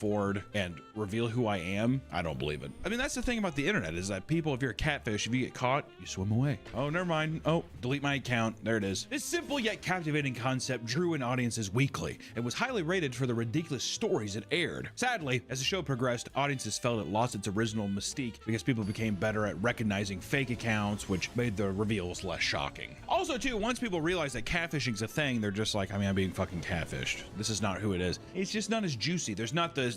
forward and reveal who I am, I don't believe it. I mean, that's the thing about the internet is that people, if you're a catfish, if you get caught, you swim away. Oh, never mind. Oh, delete my account. There it is. This simple yet captivating concept drew in audiences weekly and was highly rated for the ridiculous stories it aired. Sadly, as the show progressed, audiences felt it lost its original mystique because people became better at recognizing fake accounts, which made the reveals less shocking. Also, too, once people realize that catfishing's a thing, they're just like, I mean, I'm being fucking catfished. This is not who it is. It's just not as juicy. There's not the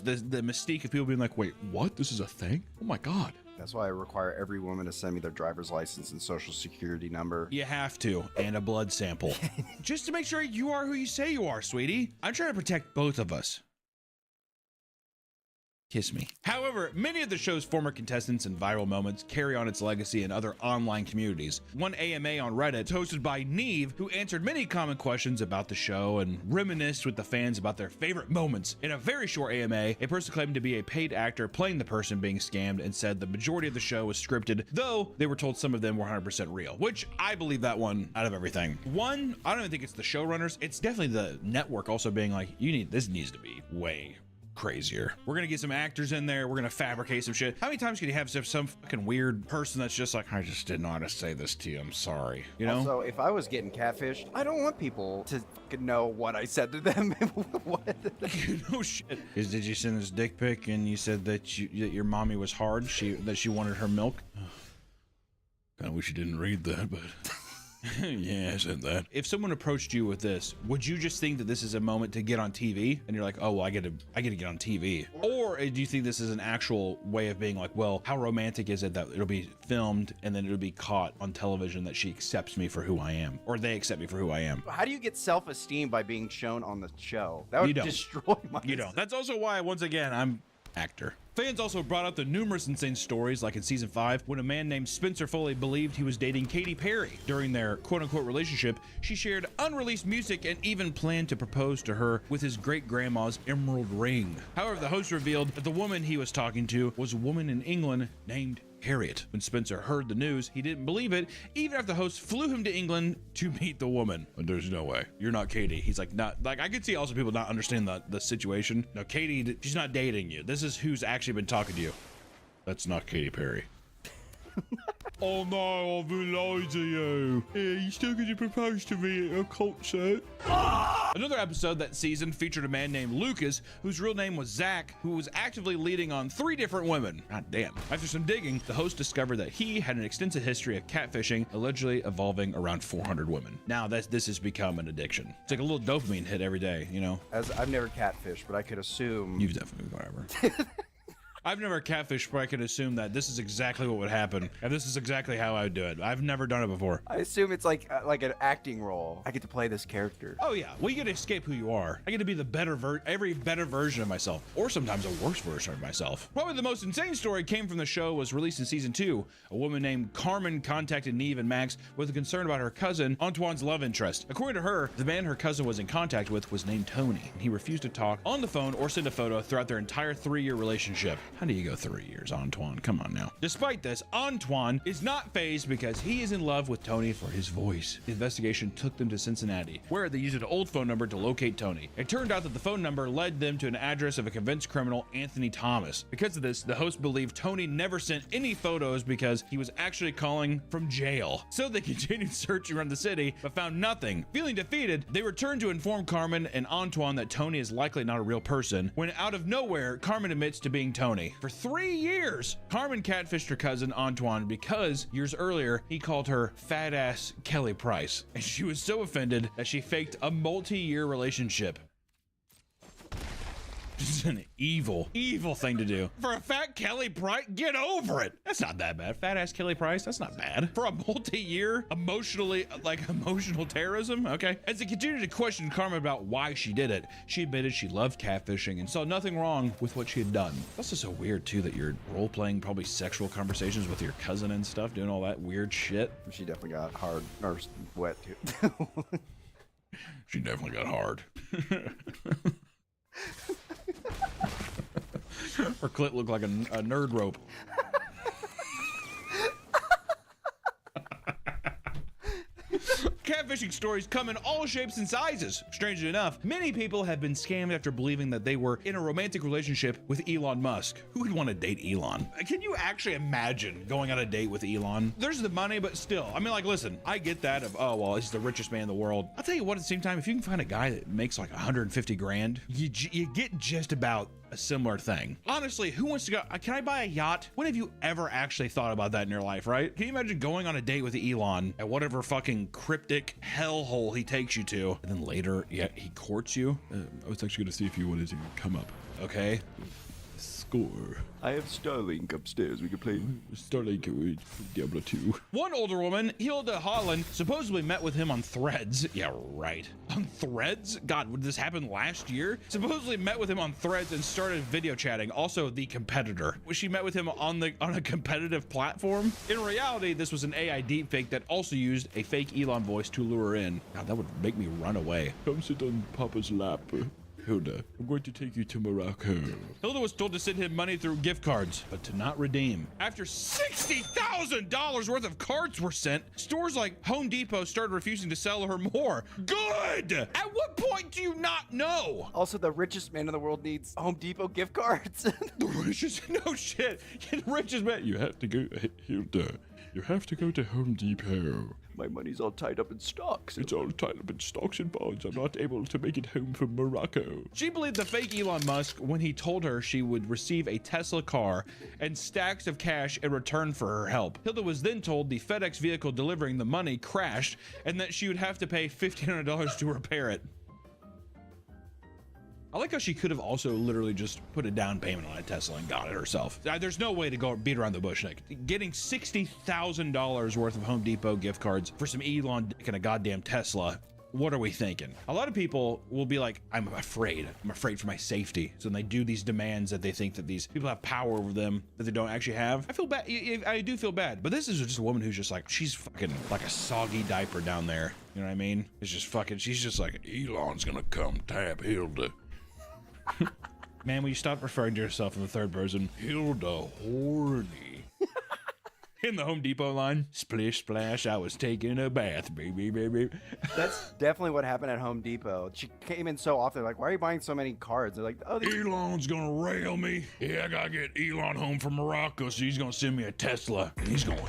mystique of people being like, wait, what? This is a thing? Oh my God. That's why I require every woman to send me their driver's license and social security number. You have to, and a blood sample. Just to make sure you are who you say you are, sweetie. I'm trying to protect both of us. Kiss me. However, many of the show's former contestants and viral moments carry on its legacy in other online communities. One AMA on Reddit, hosted by Neve, who answered many common questions about the show and reminisced with the fans about their favorite moments. In a very short AMA, a person claimed to be a paid actor playing the person being scammed and said the majority of the show was scripted, though they were told some of them were 100% real, which I believe that one out of everything. One, I don't even think it's the showrunners. It's definitely the network also being like, this needs to be way crazier. We're gonna get some actors in there. We're gonna fabricate some shit. How many times can you have some fucking weird person that's just like, I just didn't know how to say this to you. I'm sorry. You know? Also, if I was getting catfished, I don't want people to know what I said to them. What? No shit. Did you send this dick pic and you said that your mommy was hard? That she wanted her milk? I wish you didn't read that, but yeah, I said that. If someone approached you with this, would you just think that this is a moment to get on TV? And you're like, oh, well, I get to get on TV. Or do you think this is an actual way of being like, well, how romantic is it that it'll be filmed and then it'll be caught on television that she accepts me for who I am, or they accept me for who I am? How do you get self-esteem by being shown on the show? That would destroy my... You don't. That's also why, once again, I'm actor. Fans also brought up the numerous insane stories, like in season 5, when a man named Spencer Foley believed he was dating Katy Perry. During their quote-unquote relationship, she shared unreleased music and even planned to propose to her with his great-grandma's emerald ring. However, the host revealed that the woman he was talking to was a woman in England named Harriet. When Spencer heard the news, he didn't believe it, even after the host flew him to England to meet the woman. But there's no way. You're not Katie. He's like, I could see also people not understand the situation. No, Katie, she's not dating you. This is who's actually been talking to you. That's not Katy Perry. Oh no, I've been lied to you. Yeah, you still going to propose to me at a concert? Another episode that season featured a man named Lucas, whose real name was Zach, who was actively leading on 3 different women. God damn. After some digging, the host discovered that he had an extensive history of catfishing, allegedly involving around 400 women. Now this has become an addiction. It's like a little dopamine hit every day, you know? As I've never catfished, but I could assume... You've definitely, whatever. I've never catfished, but I could assume that this is exactly what would happen, and this is exactly how I would do it. I've never done it before. I assume it's like an acting role. I get to play this character. Oh yeah, well, you get to escape who you are. I get to be the every better version of myself, or sometimes a worse version of myself. Probably the most insane story came from the show was released in season 2. A woman named Carmen contacted Neve and Max with a concern about her cousin Antoine's love interest. According to her, the man her cousin was in contact with was named Tony, and he refused to talk on the phone or send a photo throughout their entire 3-year relationship. How do you go 3 years, Antoine? Come on now. Despite this, Antoine is not fazed because he is in love with Tony for his voice. The investigation took them to Cincinnati, where they used an old phone number to locate Tony. It turned out that the phone number led them to an address of a convicted criminal, Anthony Thomas. Because of this, the host believed Tony never sent any photos because he was actually calling from jail. So they continued searching around the city, but found nothing. Feeling defeated, they returned to inform Carmen and Antoine that Tony is likely not a real person, when out of nowhere, Carmen admits to being Tony. For 3 years, Carmen catfished her cousin Antoine because years earlier, he called her fat ass Kelly Price. And she was so offended that she faked a multi-year relationship. This is an evil thing to do. For a fat Kelly Price, get over it. That's not that bad. Fat ass Kelly Price, that's not bad. For a multi-year emotional terrorism, okay. As they continued to question Carmen about why she did it, she admitted she loved catfishing and saw nothing wrong with what she had done. That's just so weird too that you're role-playing probably sexual conversations with your cousin and stuff, doing all that weird shit. She definitely got hard or wet too. She definitely got hard. Her clit looked like a nerd rope. Catfishing stories come in all shapes and sizes. Strangely enough, many people have been scammed after believing that they were in a romantic relationship with Elon Musk. Who would want to date Elon? Can you actually imagine going on a date with Elon? There's the money, but still, I mean, like, listen, I get that of, oh, well, he's the richest man in the world. I'll tell you what, at the same time, if you can find a guy that makes like 150 grand, you get just about a similar thing. Honestly, who wants to go? Can I buy a yacht? When have you ever actually thought about that in your life, right? Can you imagine going on a date with Elon at whatever fucking cryptic hellhole he takes you to, and then later, yeah, he courts you? I was actually gonna see if you wanted to come up. Okay. Score. I have Starlink upstairs. We can play Starlink with Diablo 2. One older woman, Hilda Holland, supposedly met with him on Threads. Yeah, right. On Threads? God, would this happen last year? Supposedly met with him on Threads and started video chatting. Also, the competitor. She met with him on a competitive platform. In reality, this was an AI deepfake that also used a fake Elon voice to lure her in. God, that would make me run away. Come sit on Papa's lap. Hilda, I'm going to take you to Morocco. Hilda was told to send him money through gift cards, but to not redeem. After $60,000 worth of cards were sent, stores like Home Depot started refusing to sell her more. Good! At what point do you not know? Also, the richest man in the world needs Home Depot gift cards. The richest? No shit. The richest man. You have to go, Hilda. You have to go to Home Depot. My money's all tied up in stocks. It's all tied up in stocks and bonds. I'm not able to make it home from Morocco. She believed the fake Elon Musk when he told her she would receive a Tesla car and stacks of cash in return for her help. Hilda was then told the FedEx vehicle delivering the money crashed and that she would have to pay $1,500 to repair it. I like how she could have also literally just put a down payment on a Tesla and got it herself. There's no way to go beat around the bush, Nick. Getting $60,000 worth of Home Depot gift cards for some Elon dick and a goddamn Tesla. What are we thinking? A lot of people will be like, I'm afraid for my safety. So when they do these demands that they think that these people have power over them that they don't actually have. I feel bad. I do feel bad. But this is just a woman who's just like, she's fucking like a soggy diaper down there. You know what I mean? It's just fucking, she's just like, Elon's gonna come tap Hilda. Man, will you stop referring to yourself in the third person? Hilda horny. In the Home Depot line, splish splash, I was taking a bath, baby, baby. That's definitely what happened at Home Depot. She came in so often, like, why are you buying so many cards? They're like, oh, Elon's gonna rail me. Yeah, I gotta get Elon home from Morocco, so he's gonna send me a Tesla. And he's gonna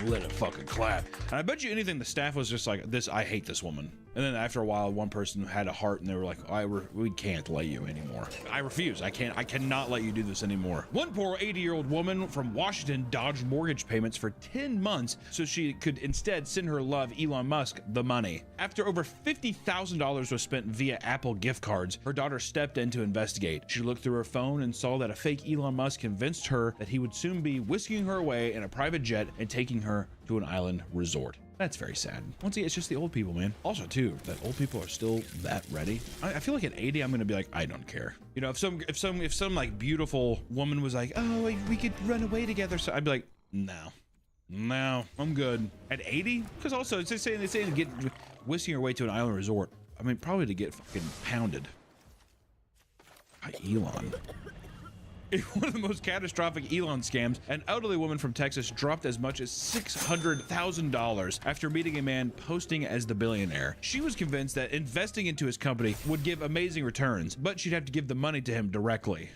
let it fucking clap. And I bet you anything, the staff was just like, I hate this woman. And then after a while, one person had a heart and they were like, we can't let you anymore. I refuse. I cannot let you do this anymore. One poor 80-year-old woman from Washington dodged mortgage payments for 10 months so she could instead send her love, Elon Musk, the money. After over $50,000 was spent via Apple gift cards, her daughter stepped in to investigate. She looked through her phone and saw that a fake Elon Musk convinced her that he would soon be whisking her away in a private jet and taking her to an island resort. That's very sad. Once again, it's just the old people, man. Also, too, that old people are still that ready. I feel like at 80, I'm gonna be like, I don't care. You know, if some like beautiful woman was like, oh, we could run away together, so I'd be like, no, I'm good. At 80, because also it's saying to get whisking your way to an island resort. I mean, probably to get fucking pounded by Elon. In one of the most catastrophic Elon scams, an elderly woman from Texas dropped as much as $600,000 after meeting a man posting as the billionaire. She was convinced that investing into his company would give amazing returns, but she'd have to give the money to him directly.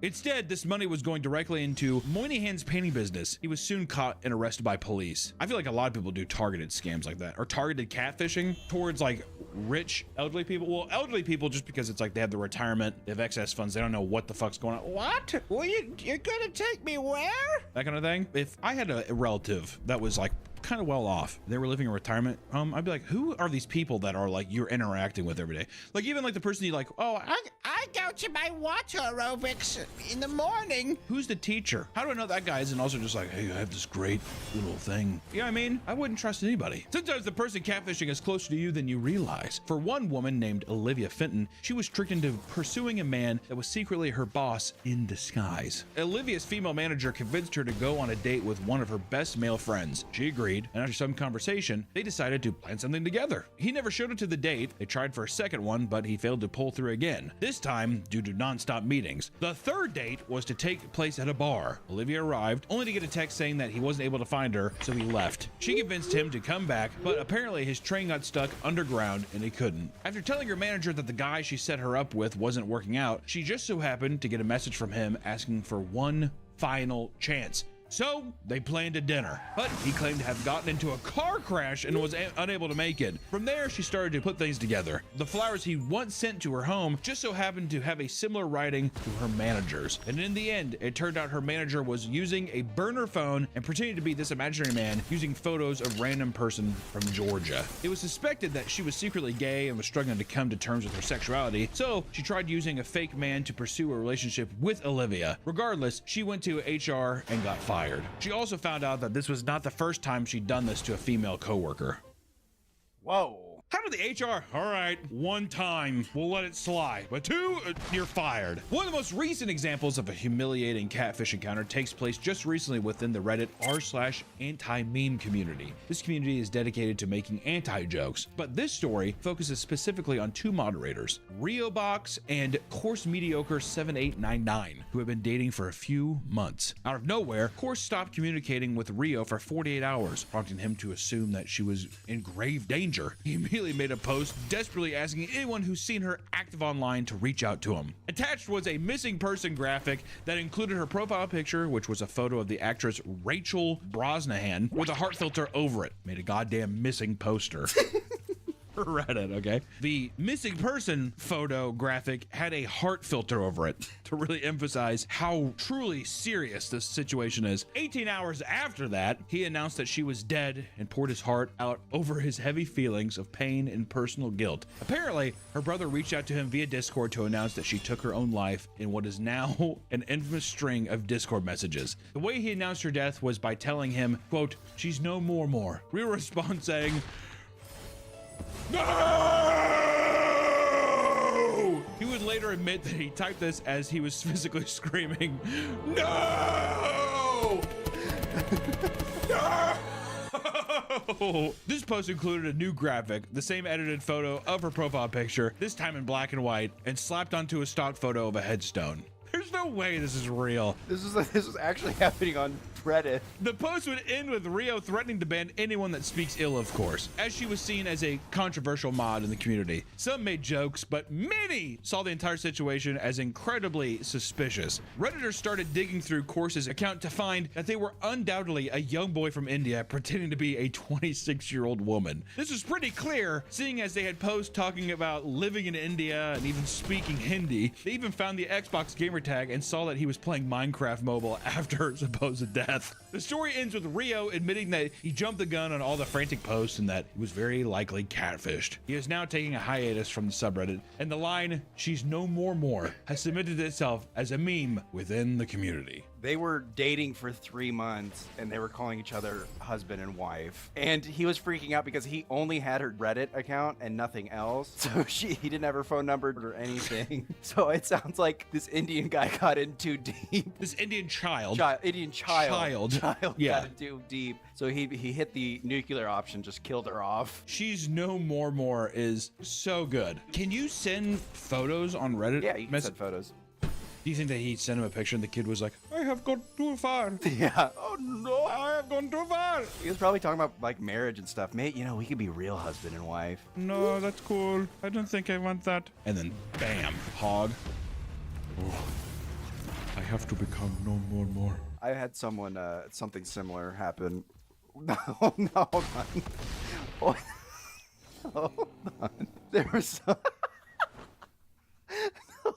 Instead, this money was going directly into Moynihan's painting business. He was soon caught and arrested by police. I feel like a lot of people do targeted scams like that, or targeted catfishing towards like rich elderly people. Well, elderly people, just because it's like they have the retirement, they have excess funds, they don't know what the fuck's going on. What? Well, you're gonna take me where? That kind of thing. If I had a relative that was like kind of well off, they were living in retirement, I'd be like, who are these people that are like you're interacting with every day? Like even like the person you like, oh, I go to my water aerobics in the morning. Who's the teacher? How do I know that guy isn't also just like, hey, I have this great little thing? You know what I mean? I wouldn't trust anybody. Sometimes the person catfishing is closer to you than you realize. For one woman named Olivia Fenton, she was tricked into pursuing a man that was secretly her boss in disguise. Olivia's female manager convinced her to go on a date with one of her best male friends. She agreed, agreed, and after some conversation, they decided to plan something together. He never showed up to the date. They tried for a second one, but he failed to pull through again, this time due to non-stop meetings. The third date was to take place at a bar. Olivia arrived, only to get a text saying that he wasn't able to find her, so he left. She convinced him to come back, but apparently his train got stuck underground and he couldn't. After telling her manager that the guy she set her up with wasn't working out, she just so happened to get a message from him asking for one final chance. So they planned a dinner, but he claimed to have gotten into a car crash and was unable to make it. From there, she started to put things together. The flowers he once sent to her home just so happened to have a similar writing to her manager's. And in the end, it turned out her manager was using a burner phone and pretending to be this imaginary man using photos of random person from Georgia. It was suspected that she was secretly gay and was struggling to come to terms with her sexuality, so she tried using a fake man to pursue a relationship with Olivia. Regardless, she went to HR and got fired. She also found out that this was not the first time she'd done this to a female coworker. Whoa. How did the HR? All right, one time, we'll let it slide, but two, you're fired. One of the most recent examples of a humiliating catfish encounter takes place just recently within the Reddit r/anti-meme community. This community is dedicated to making anti-jokes, but this story focuses specifically on two moderators, RioBox and Course Mediocre 7899, who have been dating for a few months. Out of nowhere, Course stopped communicating with Rio for 48 hours, prompting him to assume that she was in grave danger. He immediately made a post desperately asking anyone who's seen her active online to reach out to him. Attached was a missing person graphic that included her profile picture, which was a photo of the actress Rachel Brosnahan with a heart filter over it. Made a goddamn missing poster. Reddit, okay? The missing person photo graphic had a heart filter over it to really emphasize how truly serious this situation is. 18 hours after that, he announced that she was dead and poured his heart out over his heavy feelings of pain and personal guilt. Apparently, her brother reached out to him via Discord to announce that she took her own life in what is now an infamous string of Discord messages. The way he announced her death was by telling him, quote, "She's no more." Real response saying, "No!" He would later admit that he typed this as he was physically screaming, "No! No!" This post included a new graphic, the same edited photo of her profile picture, this time in black and white, and slapped onto a stock photo of a headstone. There's no way this is real. This is actually happening on Reddit. The post would end with Rio threatening to ban anyone that speaks ill of Course, as she was seen as a controversial mod in the community. Some made jokes, but many saw the entire situation as incredibly suspicious. Redditors started digging through Course's account to find that they were undoubtedly a young boy from India pretending to be a 26-year-old woman. This was pretty clear, seeing as they had posts talking about living in India and even speaking Hindi. They even found the Xbox gamer tag and saw that he was playing Minecraft Mobile after her supposed death. The story ends with Rio admitting that he jumped the gun on all the frantic posts and that he was very likely catfished. He is now taking a hiatus from the subreddit, and the line, "She's no more," has cemented itself as a meme within the community. They were dating for 3 months and they were calling each other husband and wife. And he was freaking out because he only had her Reddit account and nothing else. So he didn't have her phone number or anything. So it sounds like this Indian guy got in too deep. This Indian child. Indian child Yeah. got in too deep. So he hit the nuclear option, just killed her off. She's no more is so good. Can you send photos on Reddit? Yeah, you can send photos. Do you think that he sent him a picture and the kid was like, "I have gone too far. Yeah. Oh no, I have gone too far." He was probably talking about like marriage and stuff. Mate, you know, we could be real husband and wife. No, that's cool. I don't think I want that. And then bam, hog. Oh, I have to become no more. I had someone, something similar happen. No, hold on. Hold on. There was some...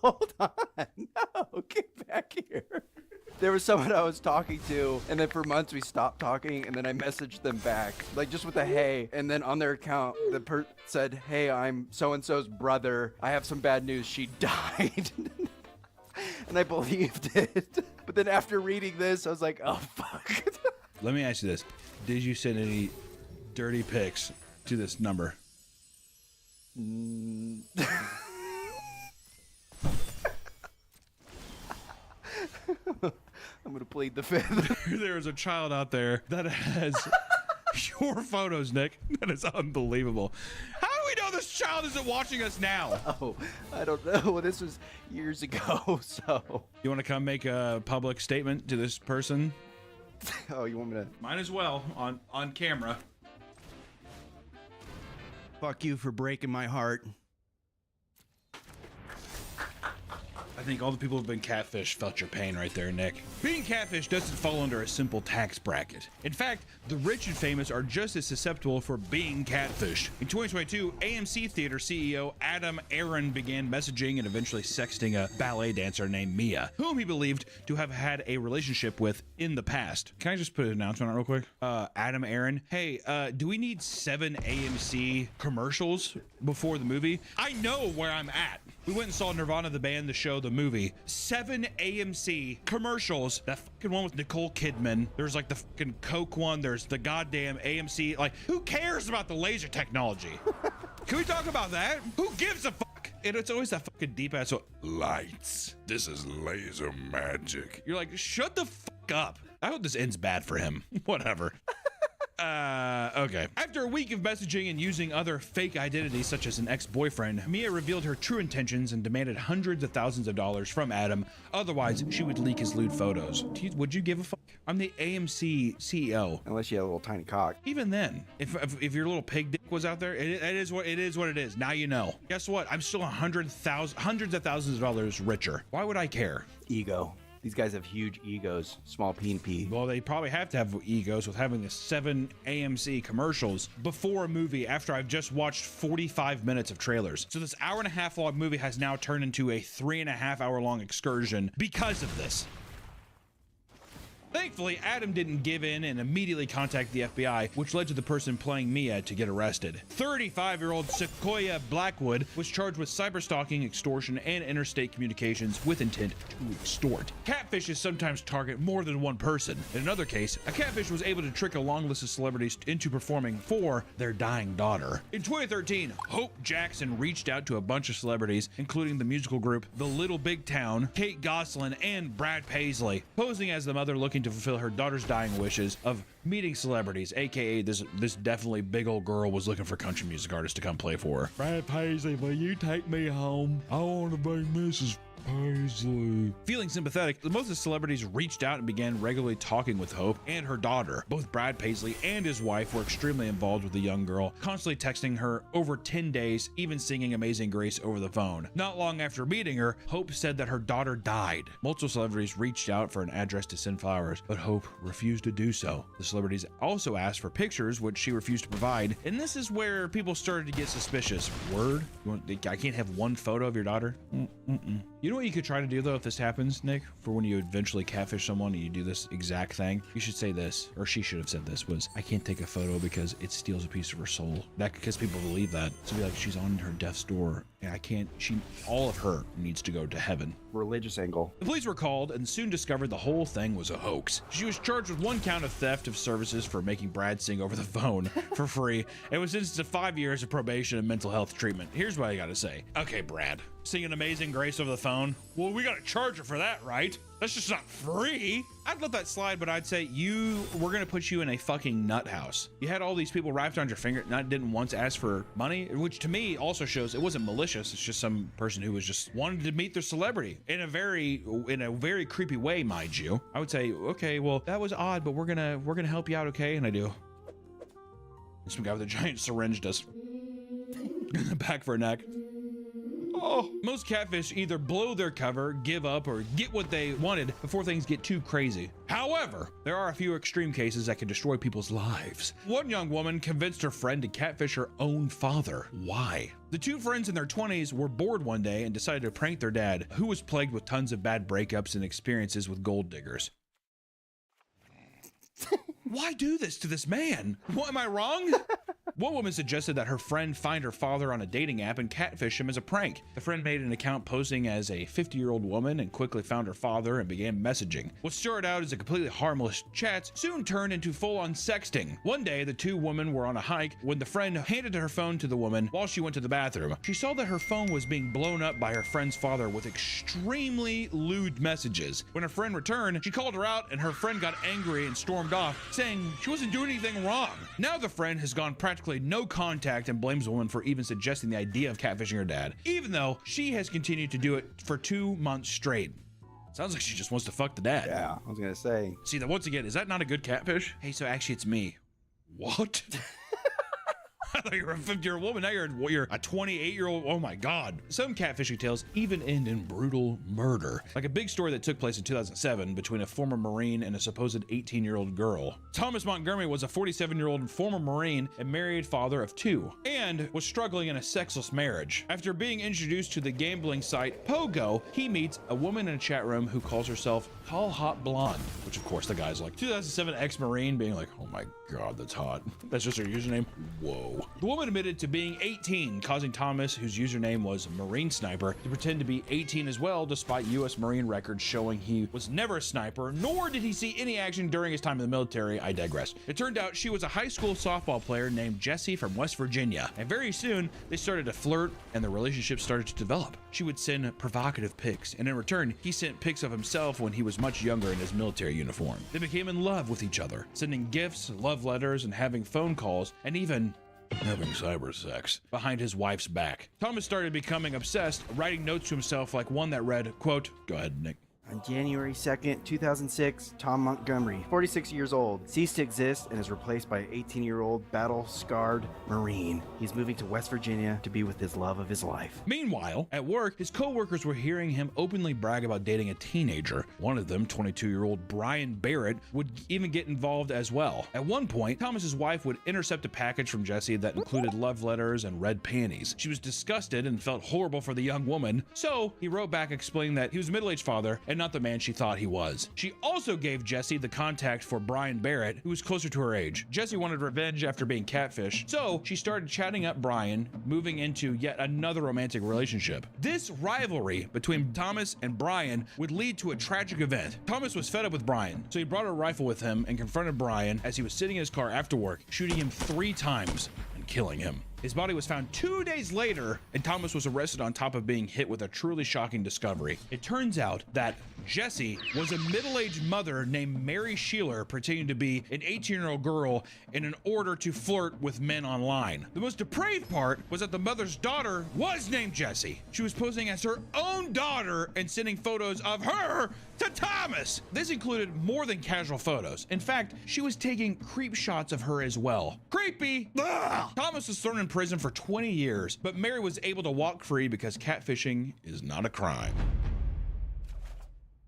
Hold on. No, get back here. There was someone I was talking to, and then for months we stopped talking, and then I messaged them back, like just with a hey, and then on their account, the said, "Hey, I'm so-and-so's brother. I have some bad news. She died." And I believed it. But then after reading this, I was like, oh, fuck. Let me ask you this. Did you send any dirty pics to this number? I'm going to plead the fifth. There's a child out there that has Your photos, Nick. That is unbelievable. How do we know this child isn't watching us now? Oh, I don't know. This was years ago, so. You want to come make a public statement to this person? Oh, you want me to? Might as well on camera. Fuck you for breaking my heart. I think all the people who've been catfished felt your pain right there, Nick. Being catfished doesn't fall under a simple tax bracket. In fact, the rich and famous are just as susceptible for being catfished. In 2022, AMC Theater CEO Adam Aaron began messaging and eventually sexting a ballet dancer named Mia, whom he believed to have had a relationship with in the past. Can I just put an announcement on real quick? Adam Aaron, hey, do we need 7 AMC commercials before the movie? I know where I'm at. We went and saw Nirvana the band, the show, the movie. 7 AMC commercials. That fucking one with Nicole Kidman. There's like the fucking Coke one. There's the goddamn AMC. Like, who cares about the laser technology? Can we talk about that? Who gives a fuck? And it's always that fucking deep ass lights. This is laser magic. You're like, shut the fuck up. I hope this ends bad for him. Whatever. Okay. After a week of messaging and using other fake identities such as an ex-boyfriend, Mia revealed her true intentions and demanded hundreds of thousands of dollars from Adam. Otherwise, she would leak his lewd photos. Would you give a fuck? I'm the AMC CEO. Unless you had a little tiny cock. Even then, if your little pig dick was out there, it is what it is. Now you know. Guess what? I'm still hundreds of thousands of dollars richer. Why would I care? Ego. These guys have huge egos, small P&P. Well, they probably have to have egos with having the 7 AMC commercials before a movie after I've just watched 45 minutes of trailers. So this hour-and-a-half long movie has now turned into a 3.5 hour long excursion because of this. Thankfully, Adam didn't give in and immediately contacted the FBI, which led to the person playing Mia to get arrested. 35-year-old Sequoia Blackwood was charged with cyberstalking, extortion, and interstate communications with intent to extort. Catfishes sometimes target more than one person. In another case, a catfish was able to trick a long list of celebrities into performing for their dying daughter. In 2013, Hope Jackson reached out to a bunch of celebrities, including the musical group The Little Big Town, Kate Gosselin, and Brad Paisley, posing as the mother looking to fulfill her daughter's dying wishes of meeting celebrities, aka this definitely big old girl was looking for country music artists to come play for her. Brad Paisley, will you take me home? I want to be Mrs. Paisley. Feeling sympathetic, most of the celebrities reached out and began regularly talking with Hope and her daughter. Both Brad Paisley and his wife were extremely involved with the young girl, constantly texting her over 10 days, even singing Amazing Grace over the phone. Not long after meeting her, Hope said that her daughter died. Multiple celebrities reached out for an address to send flowers, but Hope refused to do so. The celebrities also asked for pictures, which she refused to provide, and this is where people started to get suspicious. Word? I can't have one photo of your daughter? You know what you could try to do though if this happens, Nick? For when you eventually catfish someone and you do this exact thing, you should say this, or she should have said this, was, I can't take a photo because it steals a piece of her soul. That because people believe that. So be like, she's on her death's door and I can't, all of her needs to go to heaven. Religious angle. The police were called and soon discovered the whole thing was a hoax. She was charged with 1 count of theft of services for making Brad sing over the phone for free and was sentenced to 5 years of probation and mental health treatment. Here's what I gotta say. Okay, Brad, singing Amazing Grace over the phone? Well, we gotta charge her for that, right? That's just not free. I'd let that slide, but I'd say we're gonna put you in a fucking nut house. You had all these people wrapped around your finger, didn't once ask for money, which to me also shows it wasn't malicious. It's just some person who was just wanted to meet their celebrity in a very creepy way, mind you. I would say, okay, well, that was odd, but we're gonna help you out, okay? And I do. And some guy with a giant syringe does back for a neck. Oh. Most catfish either blow their cover, give up, or get what they wanted before things get too crazy. However, there are a few extreme cases that can destroy people's lives. One young woman convinced her friend to catfish her own father. Why? The 2 friends in their 20s were bored one day and decided to prank their dad, who was plagued with tons of bad breakups and experiences with gold diggers. Why do this to this man? What, am I wrong? One woman suggested that her friend find her father on a dating app and catfish him as a prank. The friend made an account posing as a 50-year-old woman and quickly found her father and began messaging. What started out as a completely harmless chat soon turned into full-on sexting. One day, the two women were on a hike when the friend handed her phone to the woman while she went to the bathroom. She saw that her phone was being blown up by her friend's father with extremely lewd messages. When her friend returned, she called her out and her friend got angry and stormed off, saying she wasn't doing anything wrong. Now the friend has gone practically no contact and blames the woman for even suggesting the idea of catfishing her dad, even though she has continued to do it for 2 months straight. Sounds like she just wants to fuck the dad. Yeah, I was gonna say. See, that once again, is that not a good catfish? Hey, so actually it's me. What? I thought you were a 50-year-old woman. Now you're a 28-year-old. Oh my God. Some catfishing tales even end in brutal murder. Like a big story that took place in 2007 between a former Marine and a supposed 18-year-old girl. Thomas Montgomery was a 47-year-old former Marine and married father of 2, and was struggling in a sexless marriage. After being introduced to the gambling site Pogo, he meets a woman in a chat room who calls herself Tall Hot Blonde, which of course the guy's like 2007 ex-Marine being like, oh my God, that's hot. That's just her username. Whoa. The woman admitted to being 18, causing Thomas, whose username was Marine Sniper, to pretend to be 18 as well, despite U.S. Marine records showing he was never a sniper, nor did he see any action during his time in the military. I digress. It turned out she was a high school softball player named Jessie from West Virginia, and very soon they started to flirt and the relationship started to develop. She would send provocative pics, and in return, he sent pics of himself when he was much younger in his military uniform. They became in love with each other, sending gifts, love letters, and having phone calls, and even having cyber sex behind his wife's back. Thomas started becoming obsessed, writing notes to himself like one that read, quote, go ahead, Nick. On January 2nd, 2006, Tom Montgomery, 46 years old, ceased to exist and is replaced by an 18-year-old battle-scarred Marine. He's moving to West Virginia to be with his love of his life. Meanwhile, at work, his co-workers were hearing him openly brag about dating a teenager. One of them, 22-year-old Brian Barrett, would even get involved as well. At one point, Thomas's wife would intercept a package from Jessie that included love letters and red panties. She was disgusted and felt horrible for the young woman, so he wrote back explaining that he was a middle-aged father and not the man she thought he was. She also gave Jessie the contact for Brian Barrett, who was closer to her age. Jessie wanted revenge after being catfished, so she started chatting up Brian, moving into yet another romantic relationship. This rivalry between Thomas and Brian would lead to a tragic event. Thomas was fed up with Brian, so he brought a rifle with him and confronted Brian as he was sitting in his car after work, shooting him 3 times and killing him. His body was found 2 days later, and Thomas was arrested on top of being hit with a truly shocking discovery. It turns out that Jessie was a middle-aged mother named Mary Sheeler pretending to be an 18-year-old girl in order to flirt with men online. The most depraved part was that the mother's daughter was named Jessie. She was posing as her own daughter and sending photos of her to Thomas. This included more than casual photos. In fact, she was taking creep shots of her as well. Creepy! Ugh! Thomas was thrown in prison for 20 years, but Mary was able to walk free because catfishing is not a crime.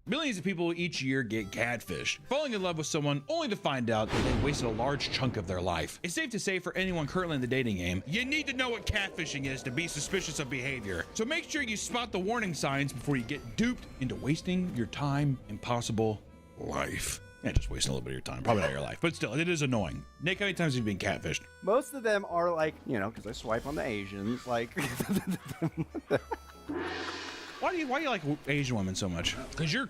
Millions of people each year get catfished, falling in love with someone only to find out that they wasted a large chunk of their life. It's safe to say for anyone currently in the dating game, you need to know what catfishing is to be suspicious of behavior. So make sure you spot the warning signs before you get duped into wasting your time, impossible life. Yeah, just wasting a little bit of your time. Probably not your life, but still, it is annoying. Nick, how many times have you been catfished? Most of them are like, you know, because I swipe on the Asians, like... Why do you like Asian women so much? Because you're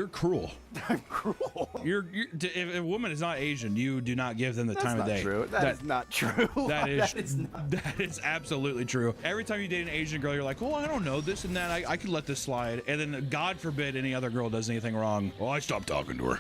cruel. I'm cruel. If a woman is not Asian, you do not give them the time of day. True. That is not true. That is absolutely true. Every time you date an Asian girl, you're like, oh, I don't know this and that. I could let this slide. And then God forbid any other girl does anything wrong. Well, I stopped talking to her.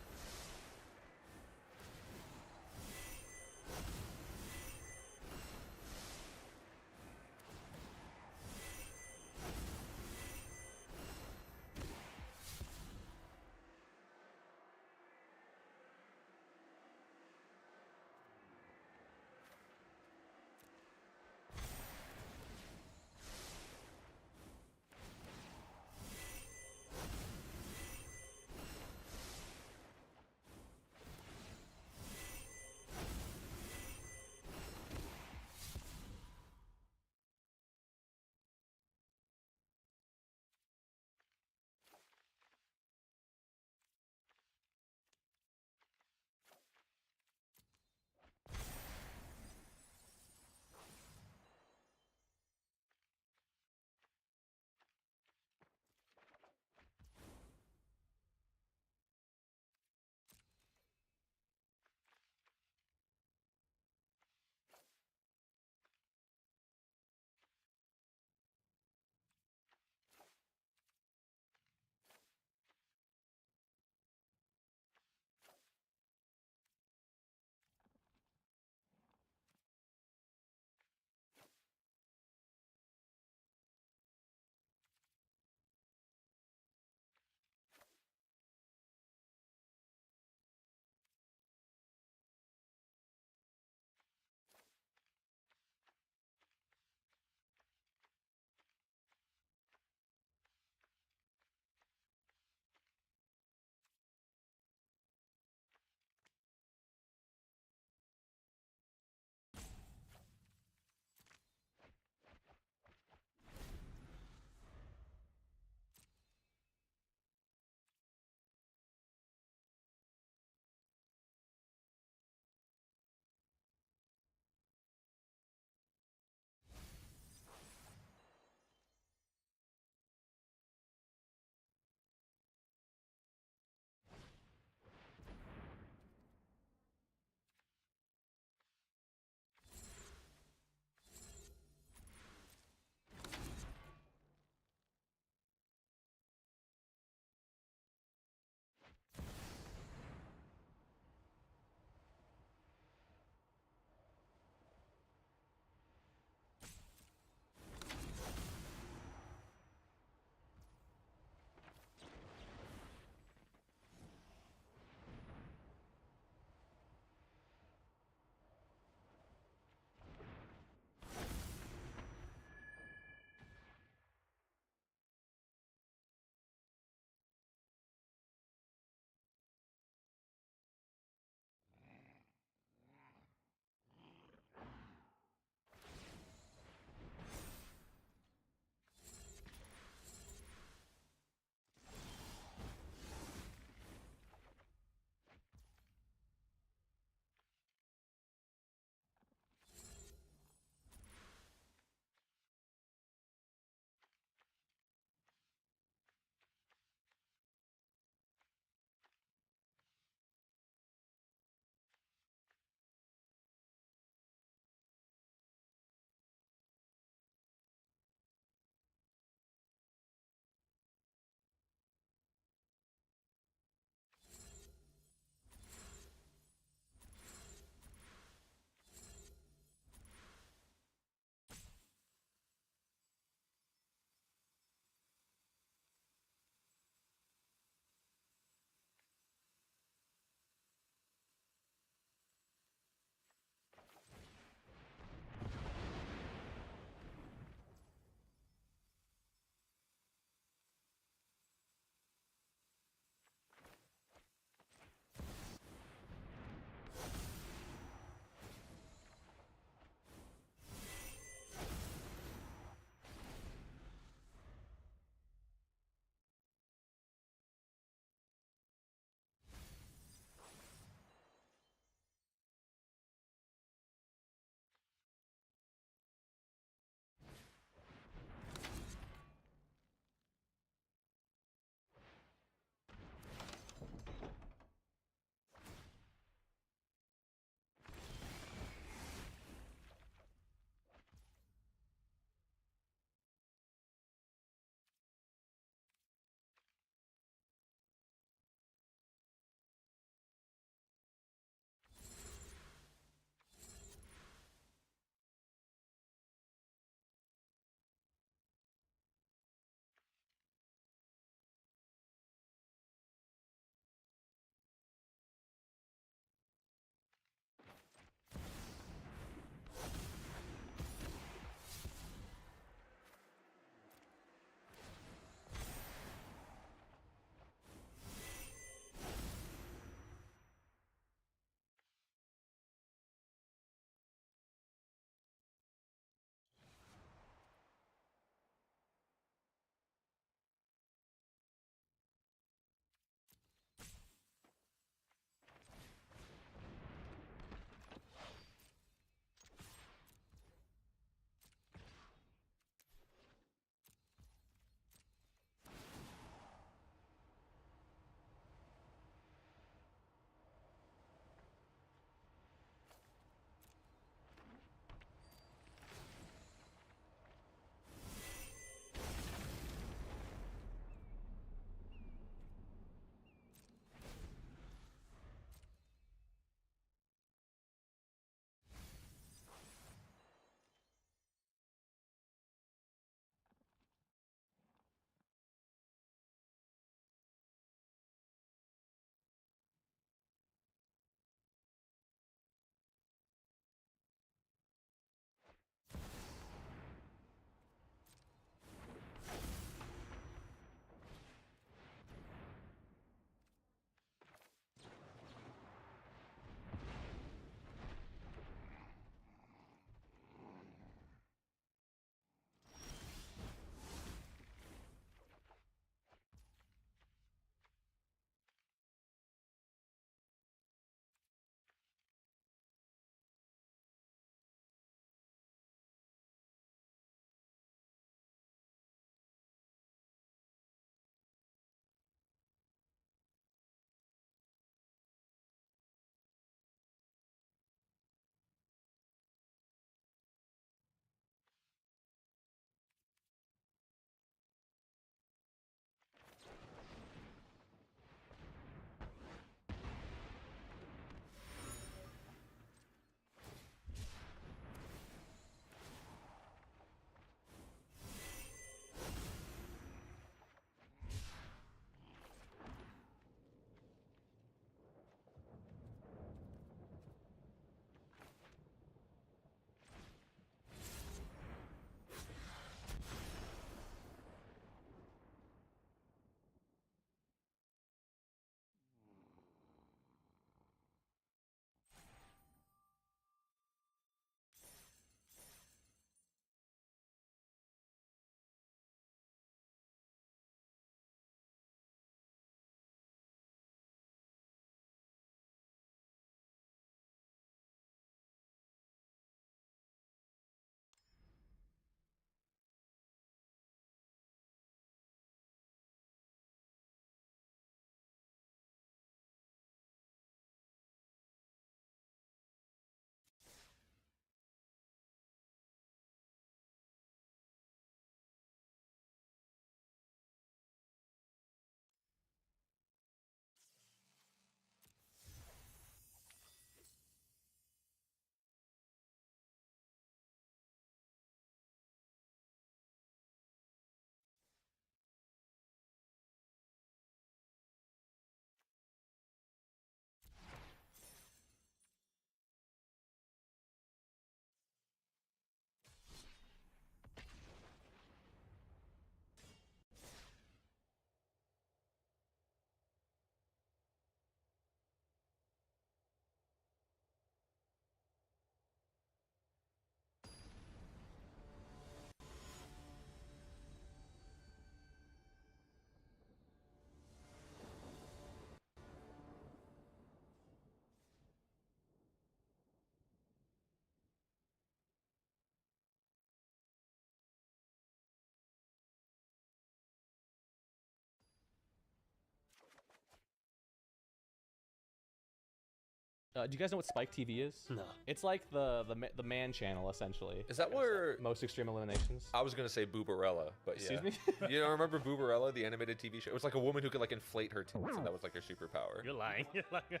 Do you guys know what Spike TV is? No. It's like the man channel, essentially. Is that where... Most Extreme Eliminations. I was gonna say Boobarella, but yeah. Excuse me? You don't remember Boobarella, the animated TV show? It was like a woman who could like inflate her tits, and that was like her superpower. You're lying. You're lying.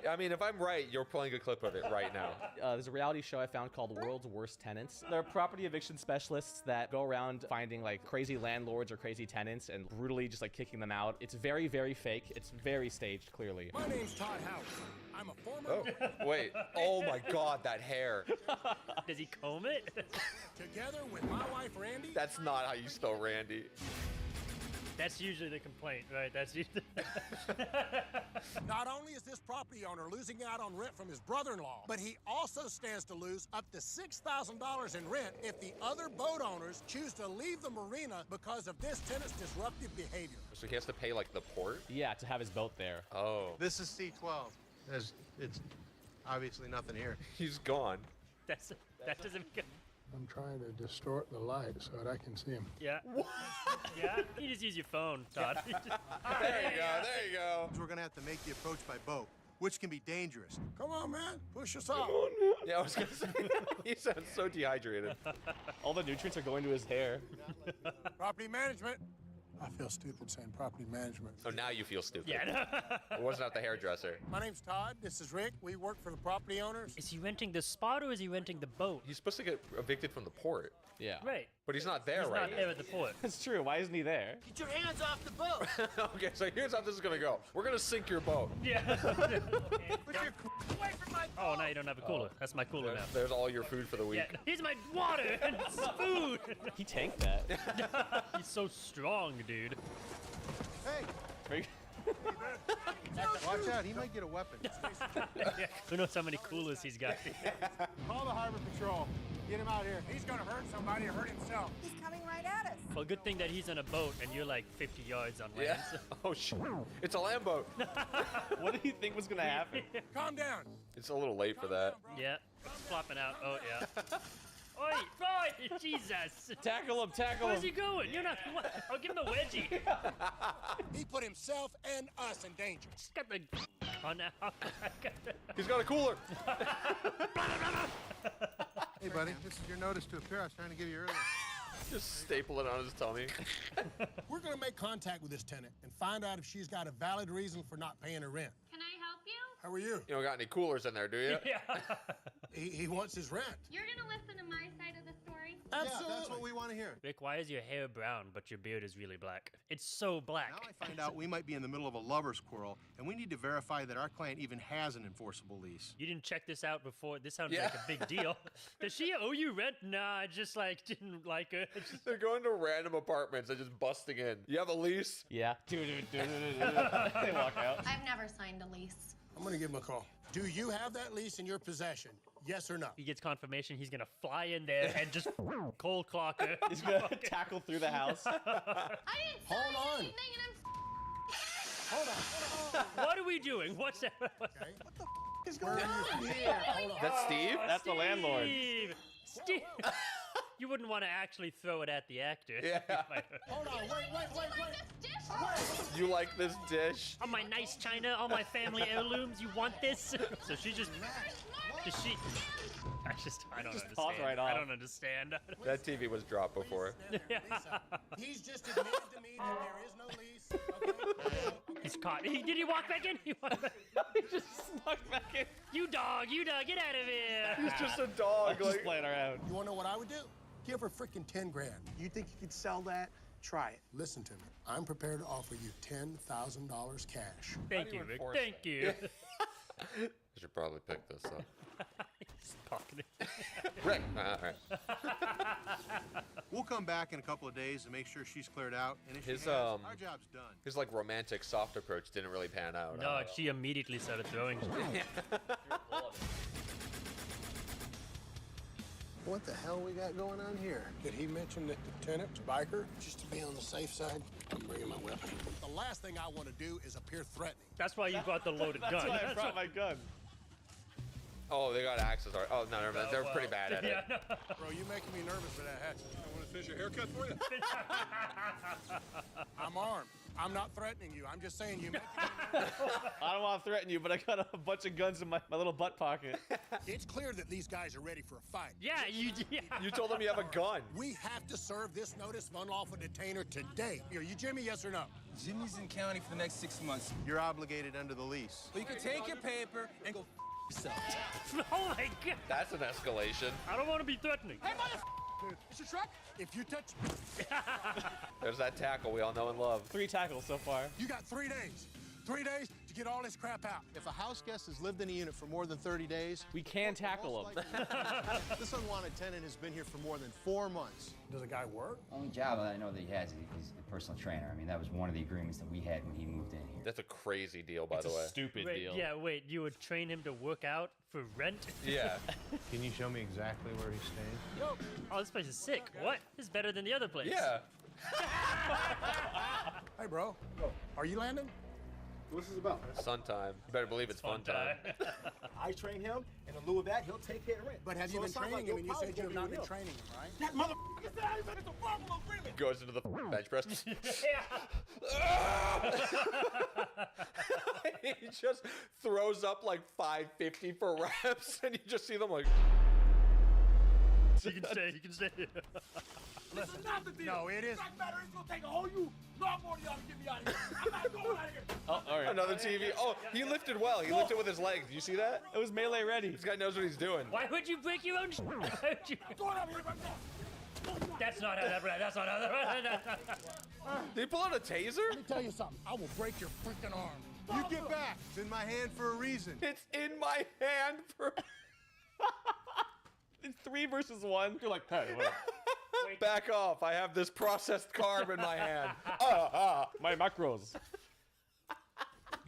I mean, if I'm right, you're playing a clip of it right now. There's a reality show I found called World's Worst Tenants. They're property eviction specialists that go around finding like crazy landlords or crazy tenants and brutally just like kicking them out. It's very, very fake. It's very staged, clearly. My name's Todd Howard. I'm a former... Oh, wait. Oh my God, that hair. Does he comb it? Together with my wife, Randy. That's not how you spell Randy. That's usually the complaint, right? That's usually... Not only is this property owner losing out on rent from his brother-in-law, but he also stands to lose up to $6,000 in rent if the other boat owners choose to leave the marina because of this tenant's disruptive behavior. So he has to pay like the port? Yeah, to have his boat there. Oh. This is C12. It's obviously nothing here. He's gone. that doesn't... I'm trying to distort the light so that I can see him. Yeah. Yeah? You just use your phone, Todd. There you go, there you go. We're gonna have to make the approach by boat, which can be dangerous. Come on, man. Push us off. Yeah, I was gonna say, he sounds so dehydrated. All the nutrients are going to his hair. Property management. I feel stupid saying property management. So now you feel stupid. Yeah. It wasn't out the hairdresser. My name's Todd. This is Rick. We work for the property owners. Is he renting the spot or is he renting the boat? He's supposed to get evicted from the port. Yeah. Right. But he's not there He's right not there at the port. That's true. Why isn't he there? Get your hands off the boat. Okay, so here's how this is gonna go. We're gonna sink your boat. Yeah. Away from my Oh, now you don't have a cooler. That's my cooler now. There's all your food for the week. Yeah, here's my water and food. He tanked that. He's so strong, dude. Hey, Very- watch out, he might get a weapon. Yeah. Who knows how many coolers he's got? Call the harbor patrol. Get him out here. He's gonna hurt somebody or hurt himself. He's coming right at us. Well, good thing that he's on a boat and you're like 50 yards on land. Yeah. Oh shit. It's a land boat. What did he think was gonna happen? Calm down. It's a little late for that. Yeah. Flopping out. Oh, yeah. Oi, oi, Jesus. Tackle him, tackle Where's he him. going? You're not. What? I'll give him the wedgie. He put himself and us in danger. He's got the gun out. He's got a cooler. Hey, buddy, this is your notice to appear. I was trying to give you earlier. Just staple it on his tummy. We're gonna make contact with this tenant and find out if she's got a valid reason for not paying her rent. Can I help you? How are you? You don't got any coolers in there, do you? Yeah. He wants his rent. You're gonna listen to my side of the story? Absolutely. Yeah, that's what we want to hear. Rick, why is your hair brown but your beard is really black? It's so black. Now I find out we might be in the middle of a lover's quarrel, and we need to verify that our client even has an enforceable lease. You didn't check this out before. This sounds Yeah. like a big deal. Does she owe you rent? Nah, I just like didn't like her. They're going to random apartments and just busting in. You have a lease? Yeah. They walk out. I've never signed a lease. I'm gonna give him a call. Do you have that lease in your possession? Yes or no? He gets confirmation he's gonna fly in there and just cold clock her. He's gonna tackle through the house. I didn't sign Hold on. anything and I'm Hold on. What are we doing? What's that? Okay. What the is going on here? Hold on. That's Steve? That's the landlord. Steve. You wouldn't want to actually throw it at the actor. Yeah. Hold on. Wait. this dish. You like this dish? All my nice china, all my family heirlooms. You want this? So she just. Does she? I don't understand. pause right off. I don't understand. That TV was dropped before. Lisa, he's just admitted to me that there is no lease. Okay? He's caught. Did he walk back in? He walked back. He just snuck back in. You dog, get out of here. He's just a dog. Just Like, playing around. You wanna know what I would do? Give her freaking 10 grand. You think you could sell that? Try it. Listen to me. I'm prepared to offer you $10,000 cash. Thank you, Rick. Thank you. I should probably pick this up. He's pocketing. Rick. All right. We'll come back in a couple of days and make sure she's cleared out. And if she His, has, our job's done. His like romantic soft approach didn't really pan out. No, she immediately started throwing. What the hell we got going on here? Did he mention that the tenant's biker? Just to be on the safe side, I'm bringing my weapon. The last thing I want to do is appear threatening. That's why you brought the loaded gun. That's why I That's brought my gun. Oh, they got axes. Oh, no, never mind. They're pretty bad at it. Yeah, no. Bro, you making me nervous for that hatchet. I want to finish your haircut for you? I'm armed. I'm not threatening you. I'm just saying you make I don't want to threaten you, but I got a bunch of guns in my little butt pocket. It's clear that these guys are ready for a fight. Yeah, you. Yeah. You told them you have a gun. We have to serve this notice of unlawful detainer today. Are you Jimmy, yes or no? Jimmy's in county for the next 6 months. You're obligated under the lease. So you can take your paper and go yourself. Oh my god. That's an escalation. I don't want to be threatening. Hey, mother! It's your truck. If you touch, There's that tackle we all know and love. 3 tackles so far. you got 3 days. 3 days to get all this crap out. If a house guest has lived in a unit for more than 30 days, We can tackle them. this unwanted tenant has been here for more than 4 months. Does the guy work? Only job I know that he has is a personal trainer. I mean, that was one of the agreements that we had when he moved in here. That's a crazy deal, by the way. Stupid Wait, deal. yeah, wait. You would train him to work out for rent? Yeah. Can you show me exactly where he's staying? Yo. Oh, this place is sick. What? This is better than the other place. Yeah. Hey, bro. Are you landing? What's this about? Sun time. You better believe it's fun time. I train him, and in lieu of that, he'll take care of rent. But have you been training him? And you said you have not been training him, right? That motherfucker said I said it's a verbal agreement. Goes into the bench press. He just throws up like 550 for reps, and you just see them like. You can stay. You can stay. This is not the deal. No, it is. Fact matter, it's gonna take a whole you lot more of y'all to get me out of here. I'm not going out of here. Oh, all right. Another TV. Oh, he lifted well. He lifted with his legs. Did you see that? It was melee ready. This guy knows what he's doing. Why would you break your own? Going out of here right now. That's not how that. That's not how that. Did he pull out a taser? Let me tell you something. I will break your freaking arm. You get back. It's in my hand for a reason. It's in my hand for. It's 3 versus 1. You're like, hey, what? Back off. I have this processed carb in my hand. My macros.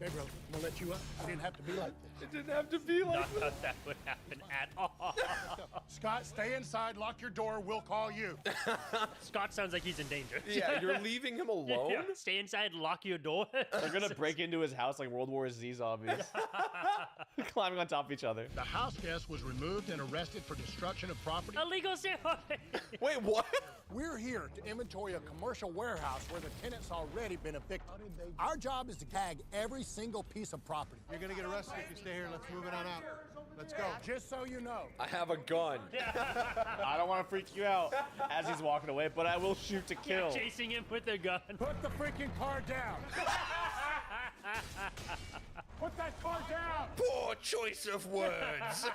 Gabriel, I'm gonna let you up. It didn't have to be like this. It didn't have to be like Not that that would happen at all. Scott, stay inside. Lock your door. We'll call you. Scott sounds like he's in danger. Yeah, you're leaving him alone? Yeah. Stay inside. Lock your door. They're gonna break into his house like World War Z zombies. Climbing on top of each other. The house guest was removed and arrested for destruction of property. Illegal ceremony. Wait, what? We're here to inventory a commercial warehouse where the tenant's already been evicted. Our job is to tag every single piece of property. You're gonna get arrested if you stay here. Let's move it on out. Let's go. Just so you know. I have a gun. I don't want to freak you out as he's walking away, but I will shoot to kill. Chasing him with a gun. Put the freaking car down. Put that car down. Poor choice of words.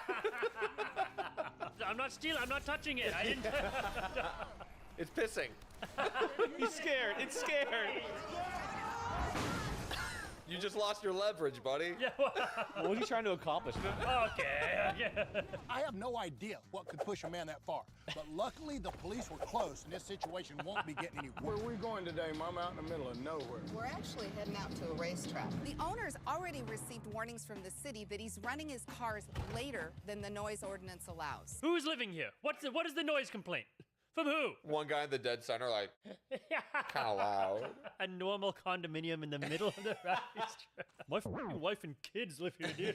I'm not stealing. I'm not touching it. I didn't. It's pissing. He's scared. It's scared. You just lost your leverage, buddy. Yeah. What was he trying to accomplish? Okay. I have no idea what could push a man that far, but luckily the police were close and this situation won't be getting any Where worse. are we going today, Mom? Out in the middle of nowhere. We're actually heading out to a racetrack. The owner's already received warnings from the city that he's running his cars later than the noise ordinance allows. Who's living here? What is the noise complaint? From who? One guy in the dead center, like, kind of loud. A normal condominium in the middle of the racetrack. My f***ing wife and kids live here.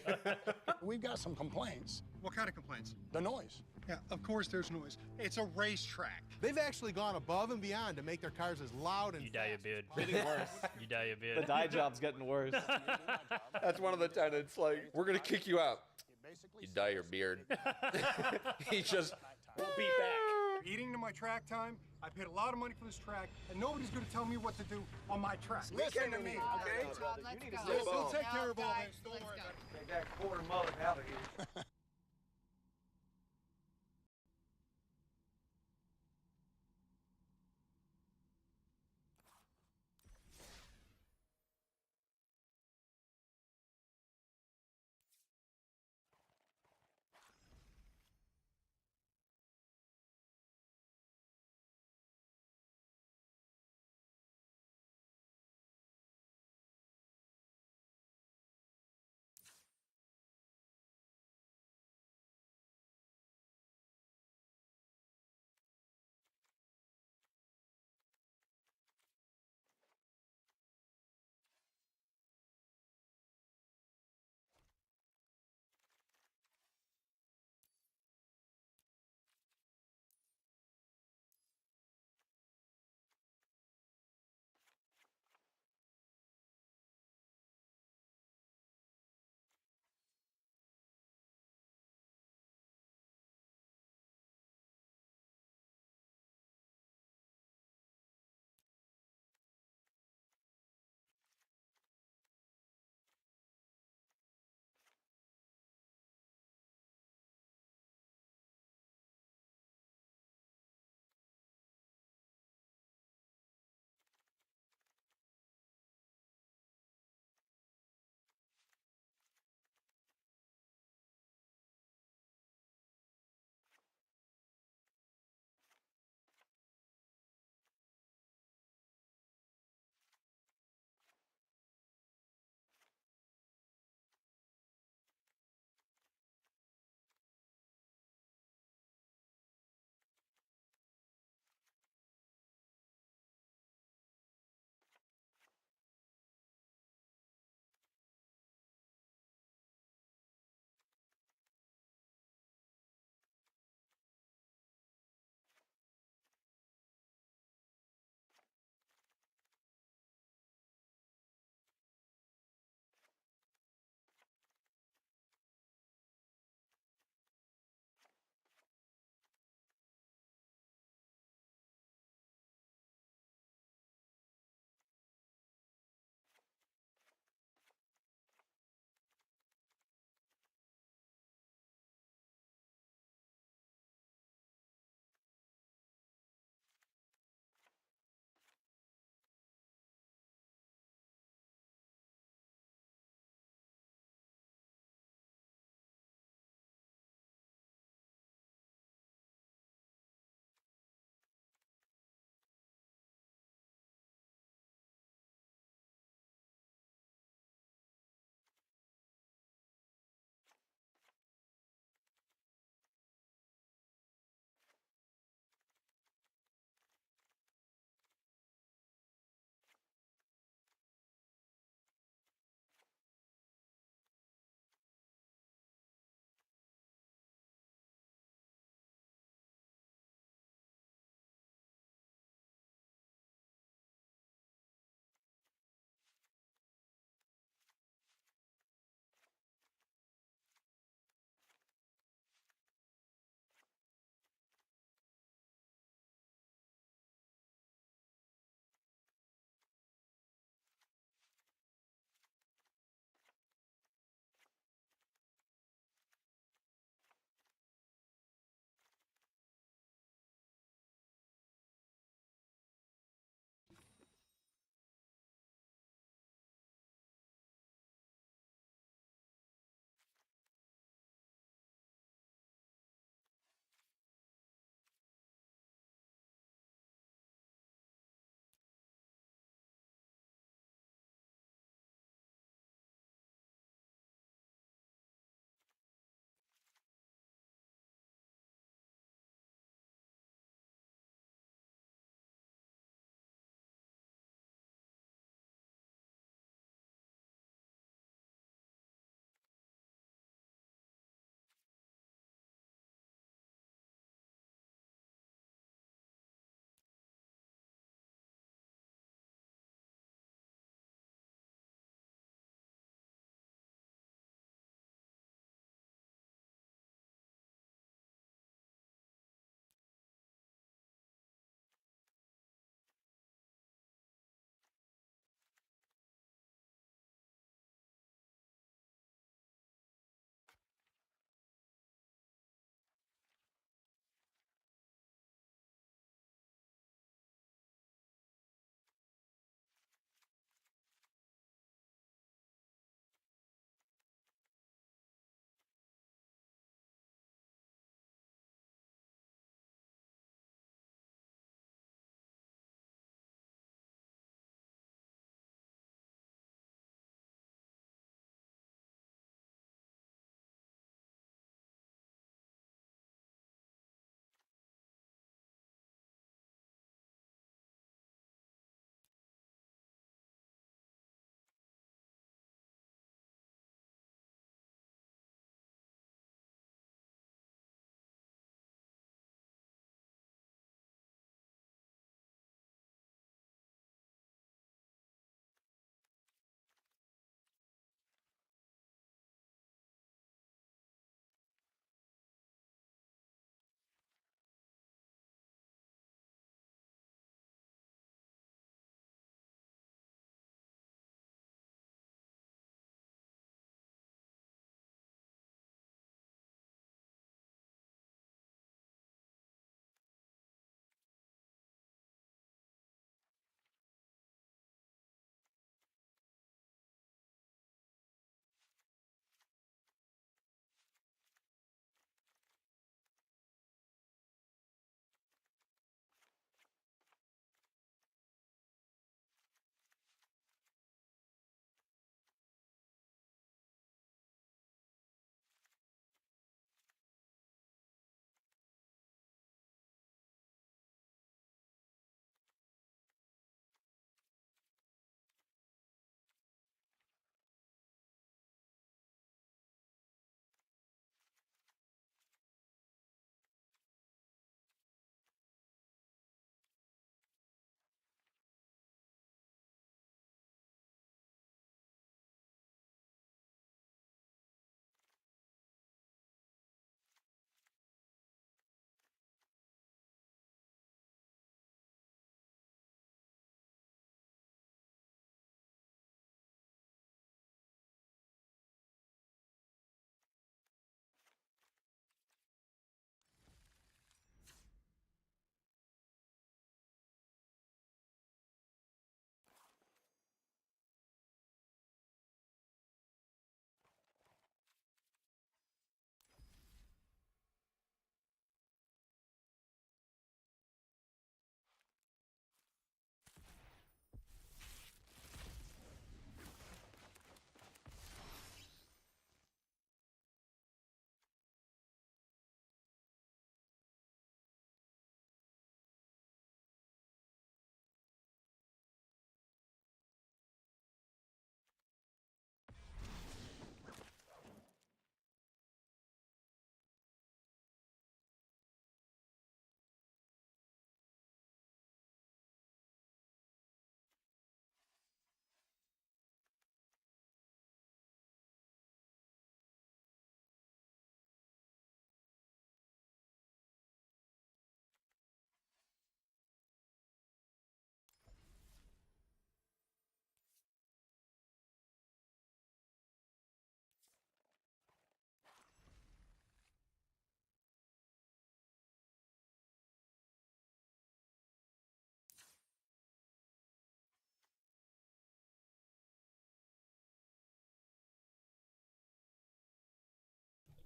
We've got some complaints. What kind of complaints? The noise. Yeah, of course there's noise. It's a racetrack. They've actually gone above and beyond to make their cars as loud and You dye your beard. Getting worse. You dye your The beard. dye job's getting worse. That's one of the tenants. Like, we're gonna kick you out. You dye your beard. He just. We'll be back. Eating to my track time. I paid a lot of money for this track, and nobody's going to tell me what to do on my track. Listen to me, okay? Let's go. We'll take care of all Guys, this. Don't let's worry go. about it. Take that quarter mullet out of here.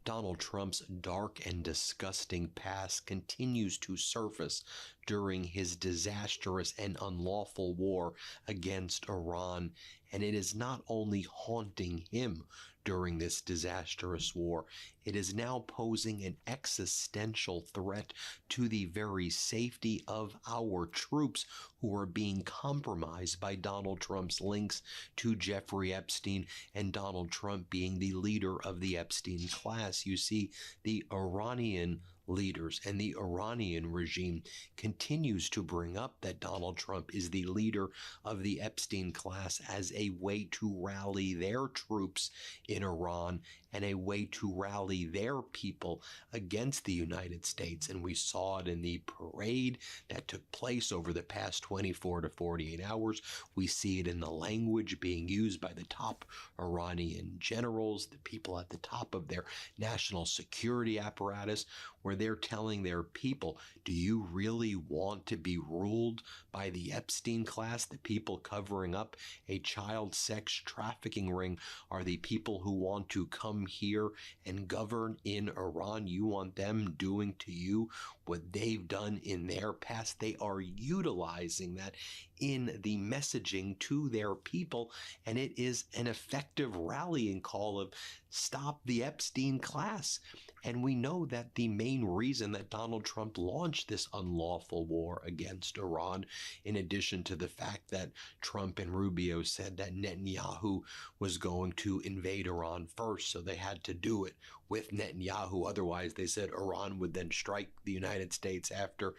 Donald Trump's dark and disgusting past continues to surface during his disastrous and unlawful war against Iran, and it is not only haunting him during this disastrous war, it is now posing an existential threat to the very safety of our troops who are being compromised by Donald Trump's links to Jeffrey Epstein and Donald Trump being the leader of the Epstein class. You see, the Iranian leaders and the Iranian regime continues to bring up that Donald Trump is the leader of the Epstein class as a way to rally their troops in Iran and a way to rally their people against the United States. And we saw it in the parade that took place over the past 24 to 48 hours. We see it in the language being used by the top Iranian generals, the people at the top of their national security apparatus, where they're telling their people, do you really want to be ruled by the Epstein class? The people covering up a child sex trafficking ring are the people who want to come here and govern in Iran. You want them doing to you what they've done in their past. They are utilizing that in the messaging to their people, and it is an effective rallying call of stop the Epstein class. And we know that the main reason that Donald Trump launched this unlawful war against Iran, in addition to the fact that Trump and Rubio said that Netanyahu was going to invade Iran first, so they had to do it with Netanyahu. Otherwise, they said Iran would then strike the United States after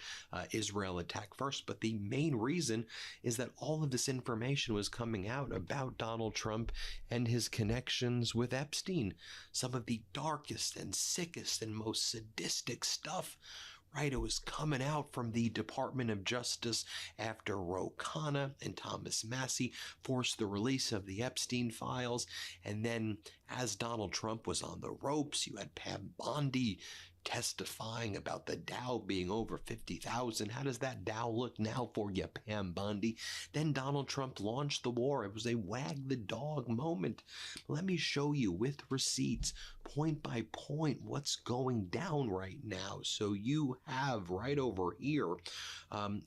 Israel attacked first. But the main reason is that all of this information was coming out about Donald Trump and his connections with Epstein. Some of the darkest and sickest and most sadistic stuff, right? It was coming out from the Department of Justice after Ro Khanna and Thomas Massie forced the release of the Epstein files. And then as Donald Trump was on the ropes, you had Pam Bondi testifying about the Dow being over 50,000. How does that Dow look now for you, Pam Bondi? Then Donald Trump launched the war. It was a wag the dog moment. Let me show you with receipts, point by point, what's going down right now. So you have right over here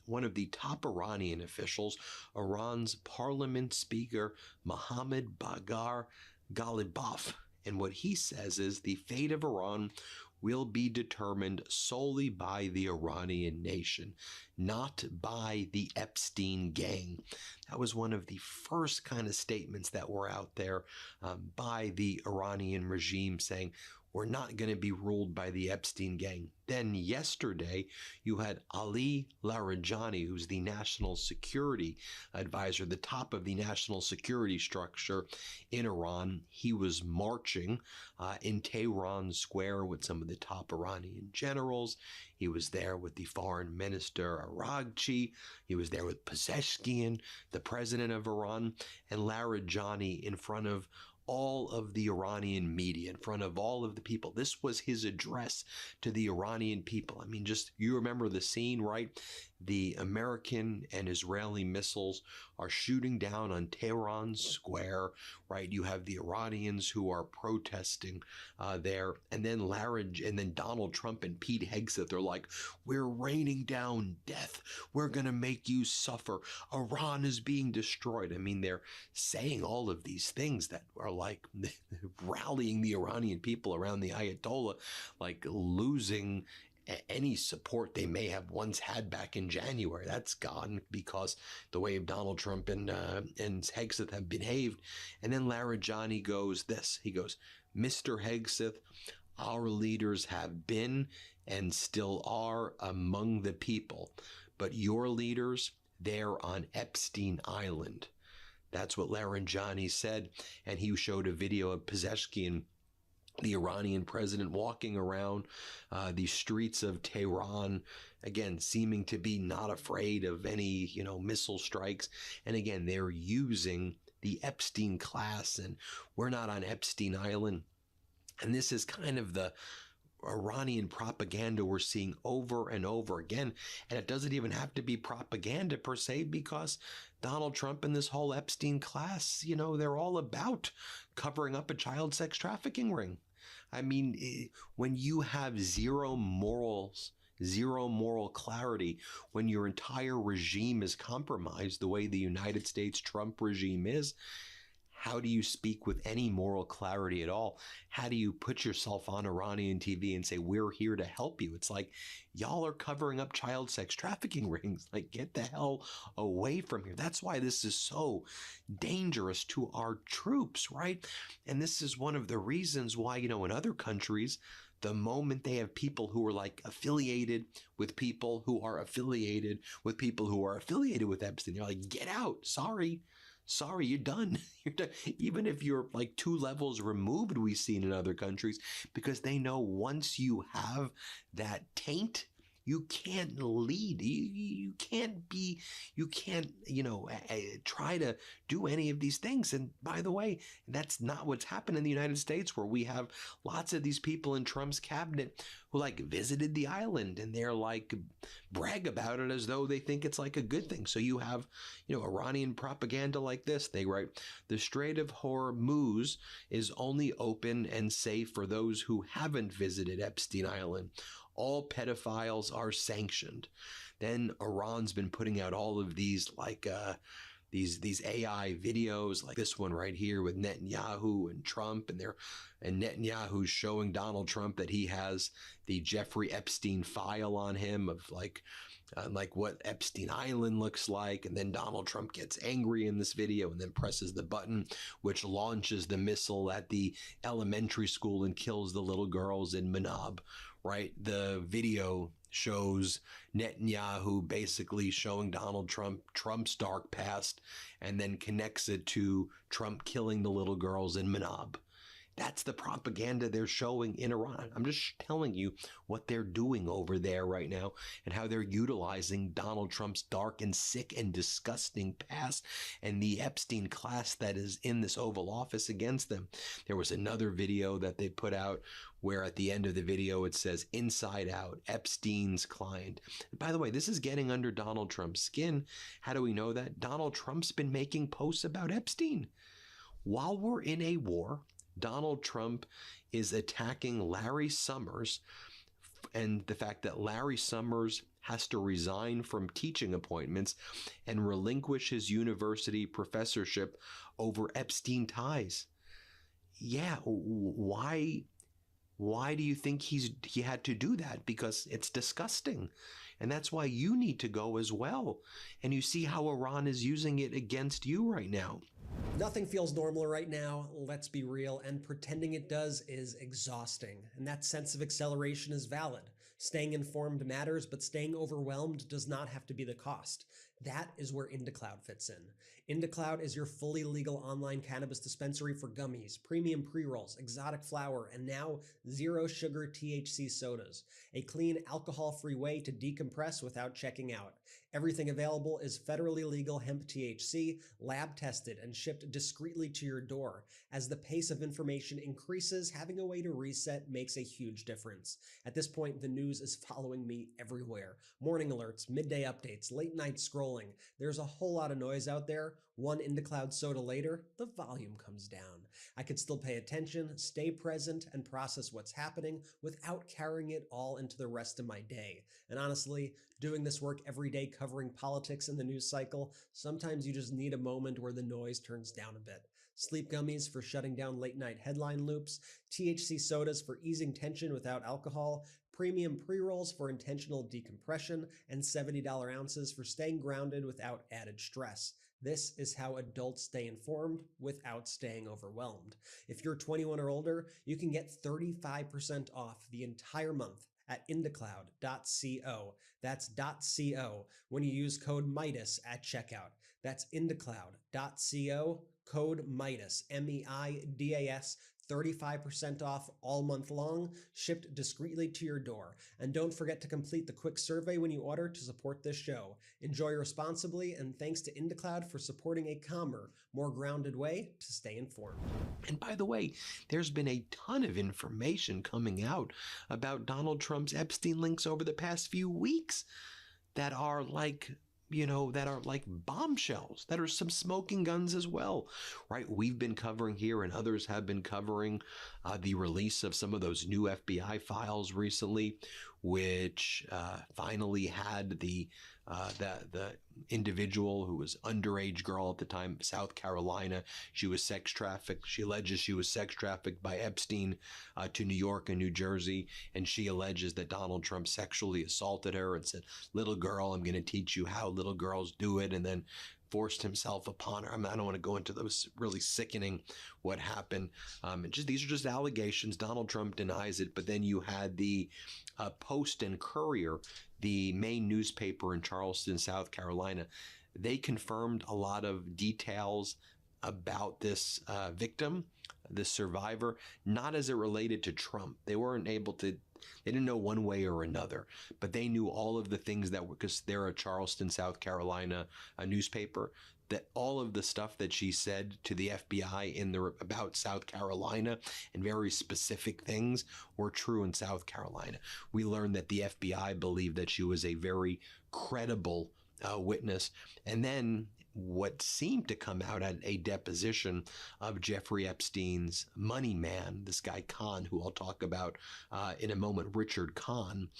one of the top Iranian officials, Iran's parliament speaker, Mohammad Baghar Ghalibaf. And what he says is the fate of Iran will be determined solely by the Iranian nation, not by the Epstein gang. That was one of the first kind of statements that were out there by the Iranian regime saying, we're not going to be ruled by the Epstein gang. Then yesterday, you had Ali Larijani, who's the national security advisor, the top of the national security structure in Iran. He was marching in Tehran Square with some of the top Iranian generals. He was there with the foreign minister Araghchi. He was there with Pezeshkian, the president of Iran, and Larijani in front of all of the Iranian media, in front of all of the people. This was his address to the Iranian people. I mean, just, you remember the scene, right? The American and Israeli missiles are shooting down on Tehran Square, right? You have the Iranians who are protesting there. And then Donald Trump and Pete Hegseth are like, we're raining down death. We're going to make you suffer. Iran is being destroyed. I mean, they're saying all of these things that are like rallying the Iranian people around the Ayatollah, like losing any support they may have once had back in January. That's gone because the way Donald Trump and Hegseth have behaved. And then Larijani goes this. He goes, Mr. Hegseth, our leaders have been and still are among the people, but your leaders, they're on Epstein Island. That's what Larijani said. And he showed a video of Pezeshkian, the Iranian president, walking around the streets of Tehran, again, seeming to be not afraid of any, missile strikes. And again, they're using the Epstein class, and we're not on Epstein Island. And this is kind of the Iranian propaganda we're seeing over and over again. And it doesn't even have to be propaganda per se, because Donald Trump and this whole Epstein class, they're all about covering up a child sex trafficking ring. I mean, when you have zero morals, zero moral clarity, when your entire regime is compromised the way the United States Trump regime is, how do you speak with any moral clarity at all? How do you put yourself on Iranian TV and say, we're here to help you? It's like, y'all are covering up child sex trafficking rings. Like, get the hell away from here. That's why this is so dangerous to our troops, right? And this is one of the reasons why, in other countries, the moment they have people who are like affiliated with people who are affiliated with people who are affiliated with Epstein, they're like, get out. Sorry, you're done. You're done. Even if you're like 2 levels removed, we've seen in other countries, because they know once you have that taint, you can't lead. You can't try to do any of these things. And by the way, that's not what's happened in the United States, where we have lots of these people in Trump's cabinet who like visited the island and they're like brag about it as though they think it's like a good thing. So you have, Iranian propaganda like this. They write, the Strait of Hormuz is only open and safe for those who haven't visited Epstein Island. All pedophiles are sanctioned. Then Iran's been putting out all of these like these AI videos, like this one right here with Netanyahu and Trump, and Netanyahu's showing Donald Trump that he has the Jeffrey Epstein file on him of like what Epstein Island looks like. And then Donald Trump gets angry in this video and then presses the button, which launches the missile at the elementary school and kills the little girls in Manab, right? The video shows Netanyahu basically showing Donald Trump Trump's dark past and then connects it to Trump killing the little girls in Manab. That's the propaganda they're showing in Iran. I'm just telling you what they're doing over there right now and how they're utilizing Donald Trump's dark and sick and disgusting past and the Epstein class that is in this Oval Office against them. There was another video that they put out where at the end of the video it says "Inside Out, Epstein's client." And by the way, this is getting under Donald Trump's skin. How do we know that? Donald Trump's been making posts about Epstein. While we're in a war, Donald Trump is attacking Larry Summers and the fact that Larry Summers has to resign from teaching appointments and relinquish his university professorship over Epstein ties. Yeah, why do you think he had to do that? Because it's disgusting. And that's why you need to go as well. And you see how Iran is using it against you right now. Nothing feels normal right now, let's be real, and pretending it does is exhausting. And that sense of acceleration is valid. Staying informed matters, but staying overwhelmed does not have to be the cost. That is where IndaCloud fits in. IndaCloud is your fully legal online cannabis dispensary for gummies, premium pre-rolls, exotic flower, and now zero sugar THC sodas. A clean, alcohol-free way to decompress without checking out. Everything available is federally legal hemp THC, lab tested, and shipped discreetly to your door. As the pace of information increases, having a way to reset makes a huge difference. At this point, the news is following me everywhere. Morning alerts, midday updates, late night scrolling. There's a whole lot of noise out there. One IndaCloud soda later, the volume comes down. I could still pay attention, stay present, and process what's happening without carrying it all into the rest of my day. And honestly, doing this work every day covering politics in the news cycle, sometimes you just need a moment where the noise turns down a bit. Sleep gummies for shutting down late night headline loops, THC sodas for easing tension without alcohol, premium pre-rolls for intentional decompression, and $70 ounces for staying grounded without added stress. This is how adults stay informed without staying overwhelmed. If you're 21 or older, you can get 35% off the entire month at indacloud.co. That's .co when you use code MIDAS at checkout. That's indacloud.co, code MIDAS, M-E-I-D-A-S, 35% off all month long, shipped discreetly to your door. And don't forget to complete the quick survey when you order to support this show. Enjoy responsibly, and thanks to IndaCloud for supporting a calmer, more grounded way to stay informed. And by the way, there's been a ton of information coming out about Donald Trump's Epstein links over the past few weeks that are like that are like bombshells, that are some smoking guns as well, right? We've been covering here, and others have been covering the release of some of those new FBI files recently, which finally had the individual who was underage girl at the time, South Carolina. She was sex trafficked. She alleges she was sex trafficked by Epstein to New York and New Jersey, and she alleges that Donald Trump sexually assaulted her and said, "Little girl, I'm going to teach you how little girls do it," and then forced himself upon her. I don't want to go into those, really sickening what happened. These are just allegations. Donald Trump denies it, but then you had the Post and Courier, the main newspaper in Charleston, South Carolina. They confirmed a lot of details about this victim, this survivor, not as it related to Trump. They didn't know one way or another, but they knew all of the things that were, because they're a Charleston, South Carolina newspaper, that all of the stuff that she said to the FBI about South Carolina and very specific things were true in South Carolina. We learned that the FBI believed that she was a very credible witness. And then what seemed to come out at a deposition of Jeffrey Epstein's money man, this guy Kahn, who I'll talk about in a moment, Richard Kahn,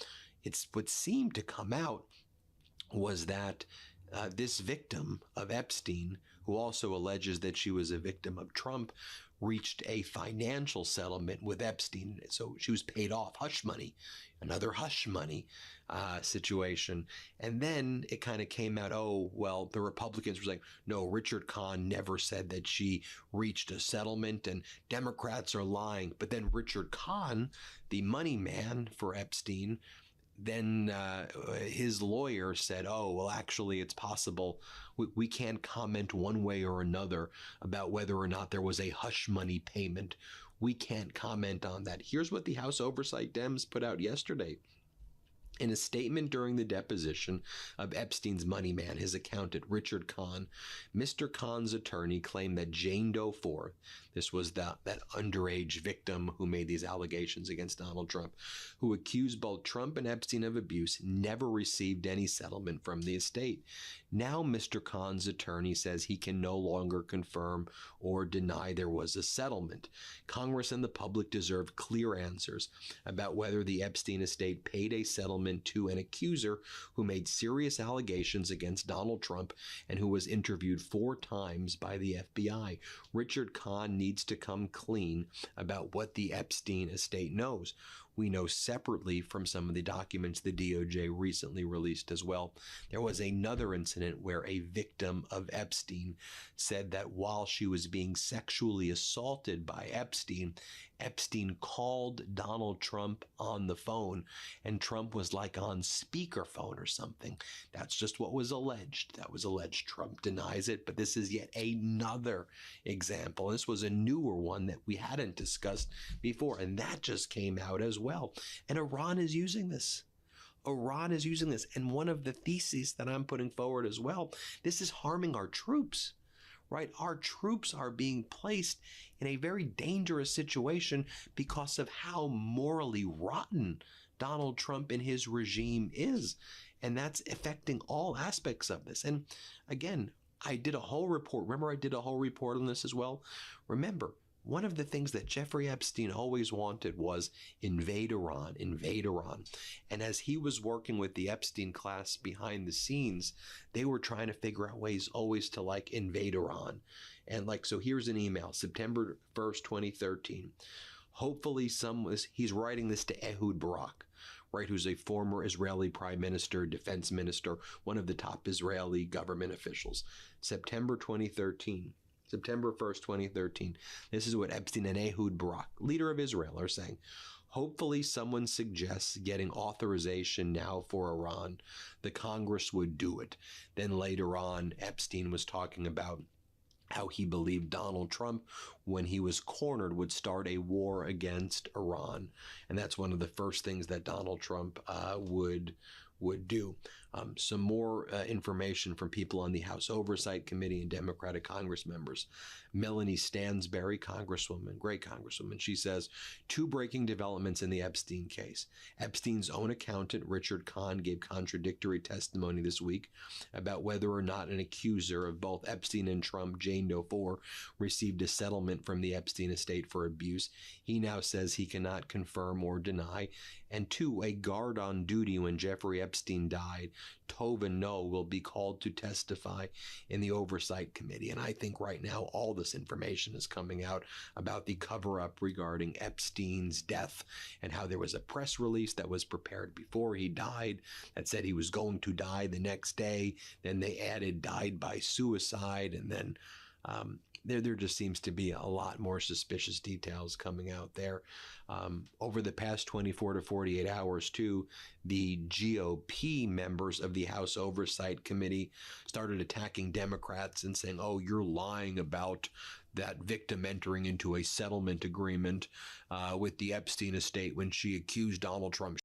what seemed to come out was that this victim of Epstein, who also alleges that she was a victim of Trump, reached a financial settlement with Epstein. So she was paid off, hush money, another hush money situation. And then it kind of came out, oh, well, the Republicans were saying, no, Richard Kahn never said that she reached a settlement, and Democrats are lying. But then Richard Kahn, the money man for Epstein, then his lawyer said, oh, well, actually, it's possible. We can't comment one way or another about whether or not there was a hush money payment. We can't comment on that. Here's what the House Oversight Dems put out yesterday. In a statement during the deposition of Epstein's money man, his accountant, Richard Kahn, Mr. Kahn's attorney claimed that Jane Doe 4, this was that underage victim who made these allegations against Donald Trump, who accused both Trump and Epstein of abuse, never received any settlement from the estate. Now Mr. Kahn's attorney says he can no longer confirm or deny there was a settlement. Congress and the public deserve clear answers about whether the Epstein estate paid a settlement to an accuser who made serious allegations against Donald Trump and who was interviewed 4 times by the FBI. Richard Kahn needs to come clean about what the Epstein estate knows. We know separately from some of the documents the DOJ recently released as well, there was another incident where a victim of Epstein said that while she was being sexually assaulted by Epstein, Epstein called Donald Trump on the phone, and Trump was like on speakerphone or something. That's just what was alleged. That was alleged. Trump denies it, but this is yet another example. This was a newer one that we hadn't discussed before, and that just came out as well. And Iran is using this. Iran is using this. And one of the theses that I'm putting forward as well, this is harming our troops. Right? Our troops are being placed in a very dangerous situation because of how morally rotten Donald Trump and his regime is. And that's affecting all aspects of this. And again, I did a whole report. Remember, I did a whole report on this as well. Remember, one of the things that Jeffrey Epstein always wanted was invade Iran, invade Iran. And as he was working with the Epstein class behind the scenes, they were trying to figure out ways always to like invade Iran. And so here's an email, September 1st, 2013. Hopefully he's writing this to Ehud Barak, right, who's a former Israeli prime minister, defense minister, one of the top Israeli government officials. September 2013. September 1st, 2013. This is what Epstein and Ehud Barak, leader of Israel, are saying. Hopefully someone suggests getting authorization now for Iran. The Congress would do it. Then later on, Epstein was talking about how he believed Donald Trump, when he was cornered, would start a war against Iran. And that's one of the first things that Donald Trump would would do. Some more information from people on the House Oversight Committee and Democratic Congress members. Melanie Stansberry, Congresswoman, great Congresswoman, she says, 2 breaking developments in the Epstein case. Epstein's own accountant, Richard Kahn, gave contradictory testimony this week about whether or not an accuser of both Epstein and Trump, Jane Doe 4, received a settlement from the Epstein estate for abuse. He now says he cannot confirm or deny. And 2, a guard on duty when Jeffrey Epstein died, Tova No, will be called to testify in the Oversight Committee. And I think right now all this information is coming out about the cover-up regarding Epstein's death and how there was a press release that was prepared before he died that said he was going to die the next day. Then they added died by suicide, and then there just seems to be a lot more suspicious details coming out there. Over the past 24 to 48 hours, too, the GOP members of the House Oversight Committee started attacking Democrats and saying, oh, you're lying about that victim entering into a settlement agreement with the Epstein estate when she accused Donald Trump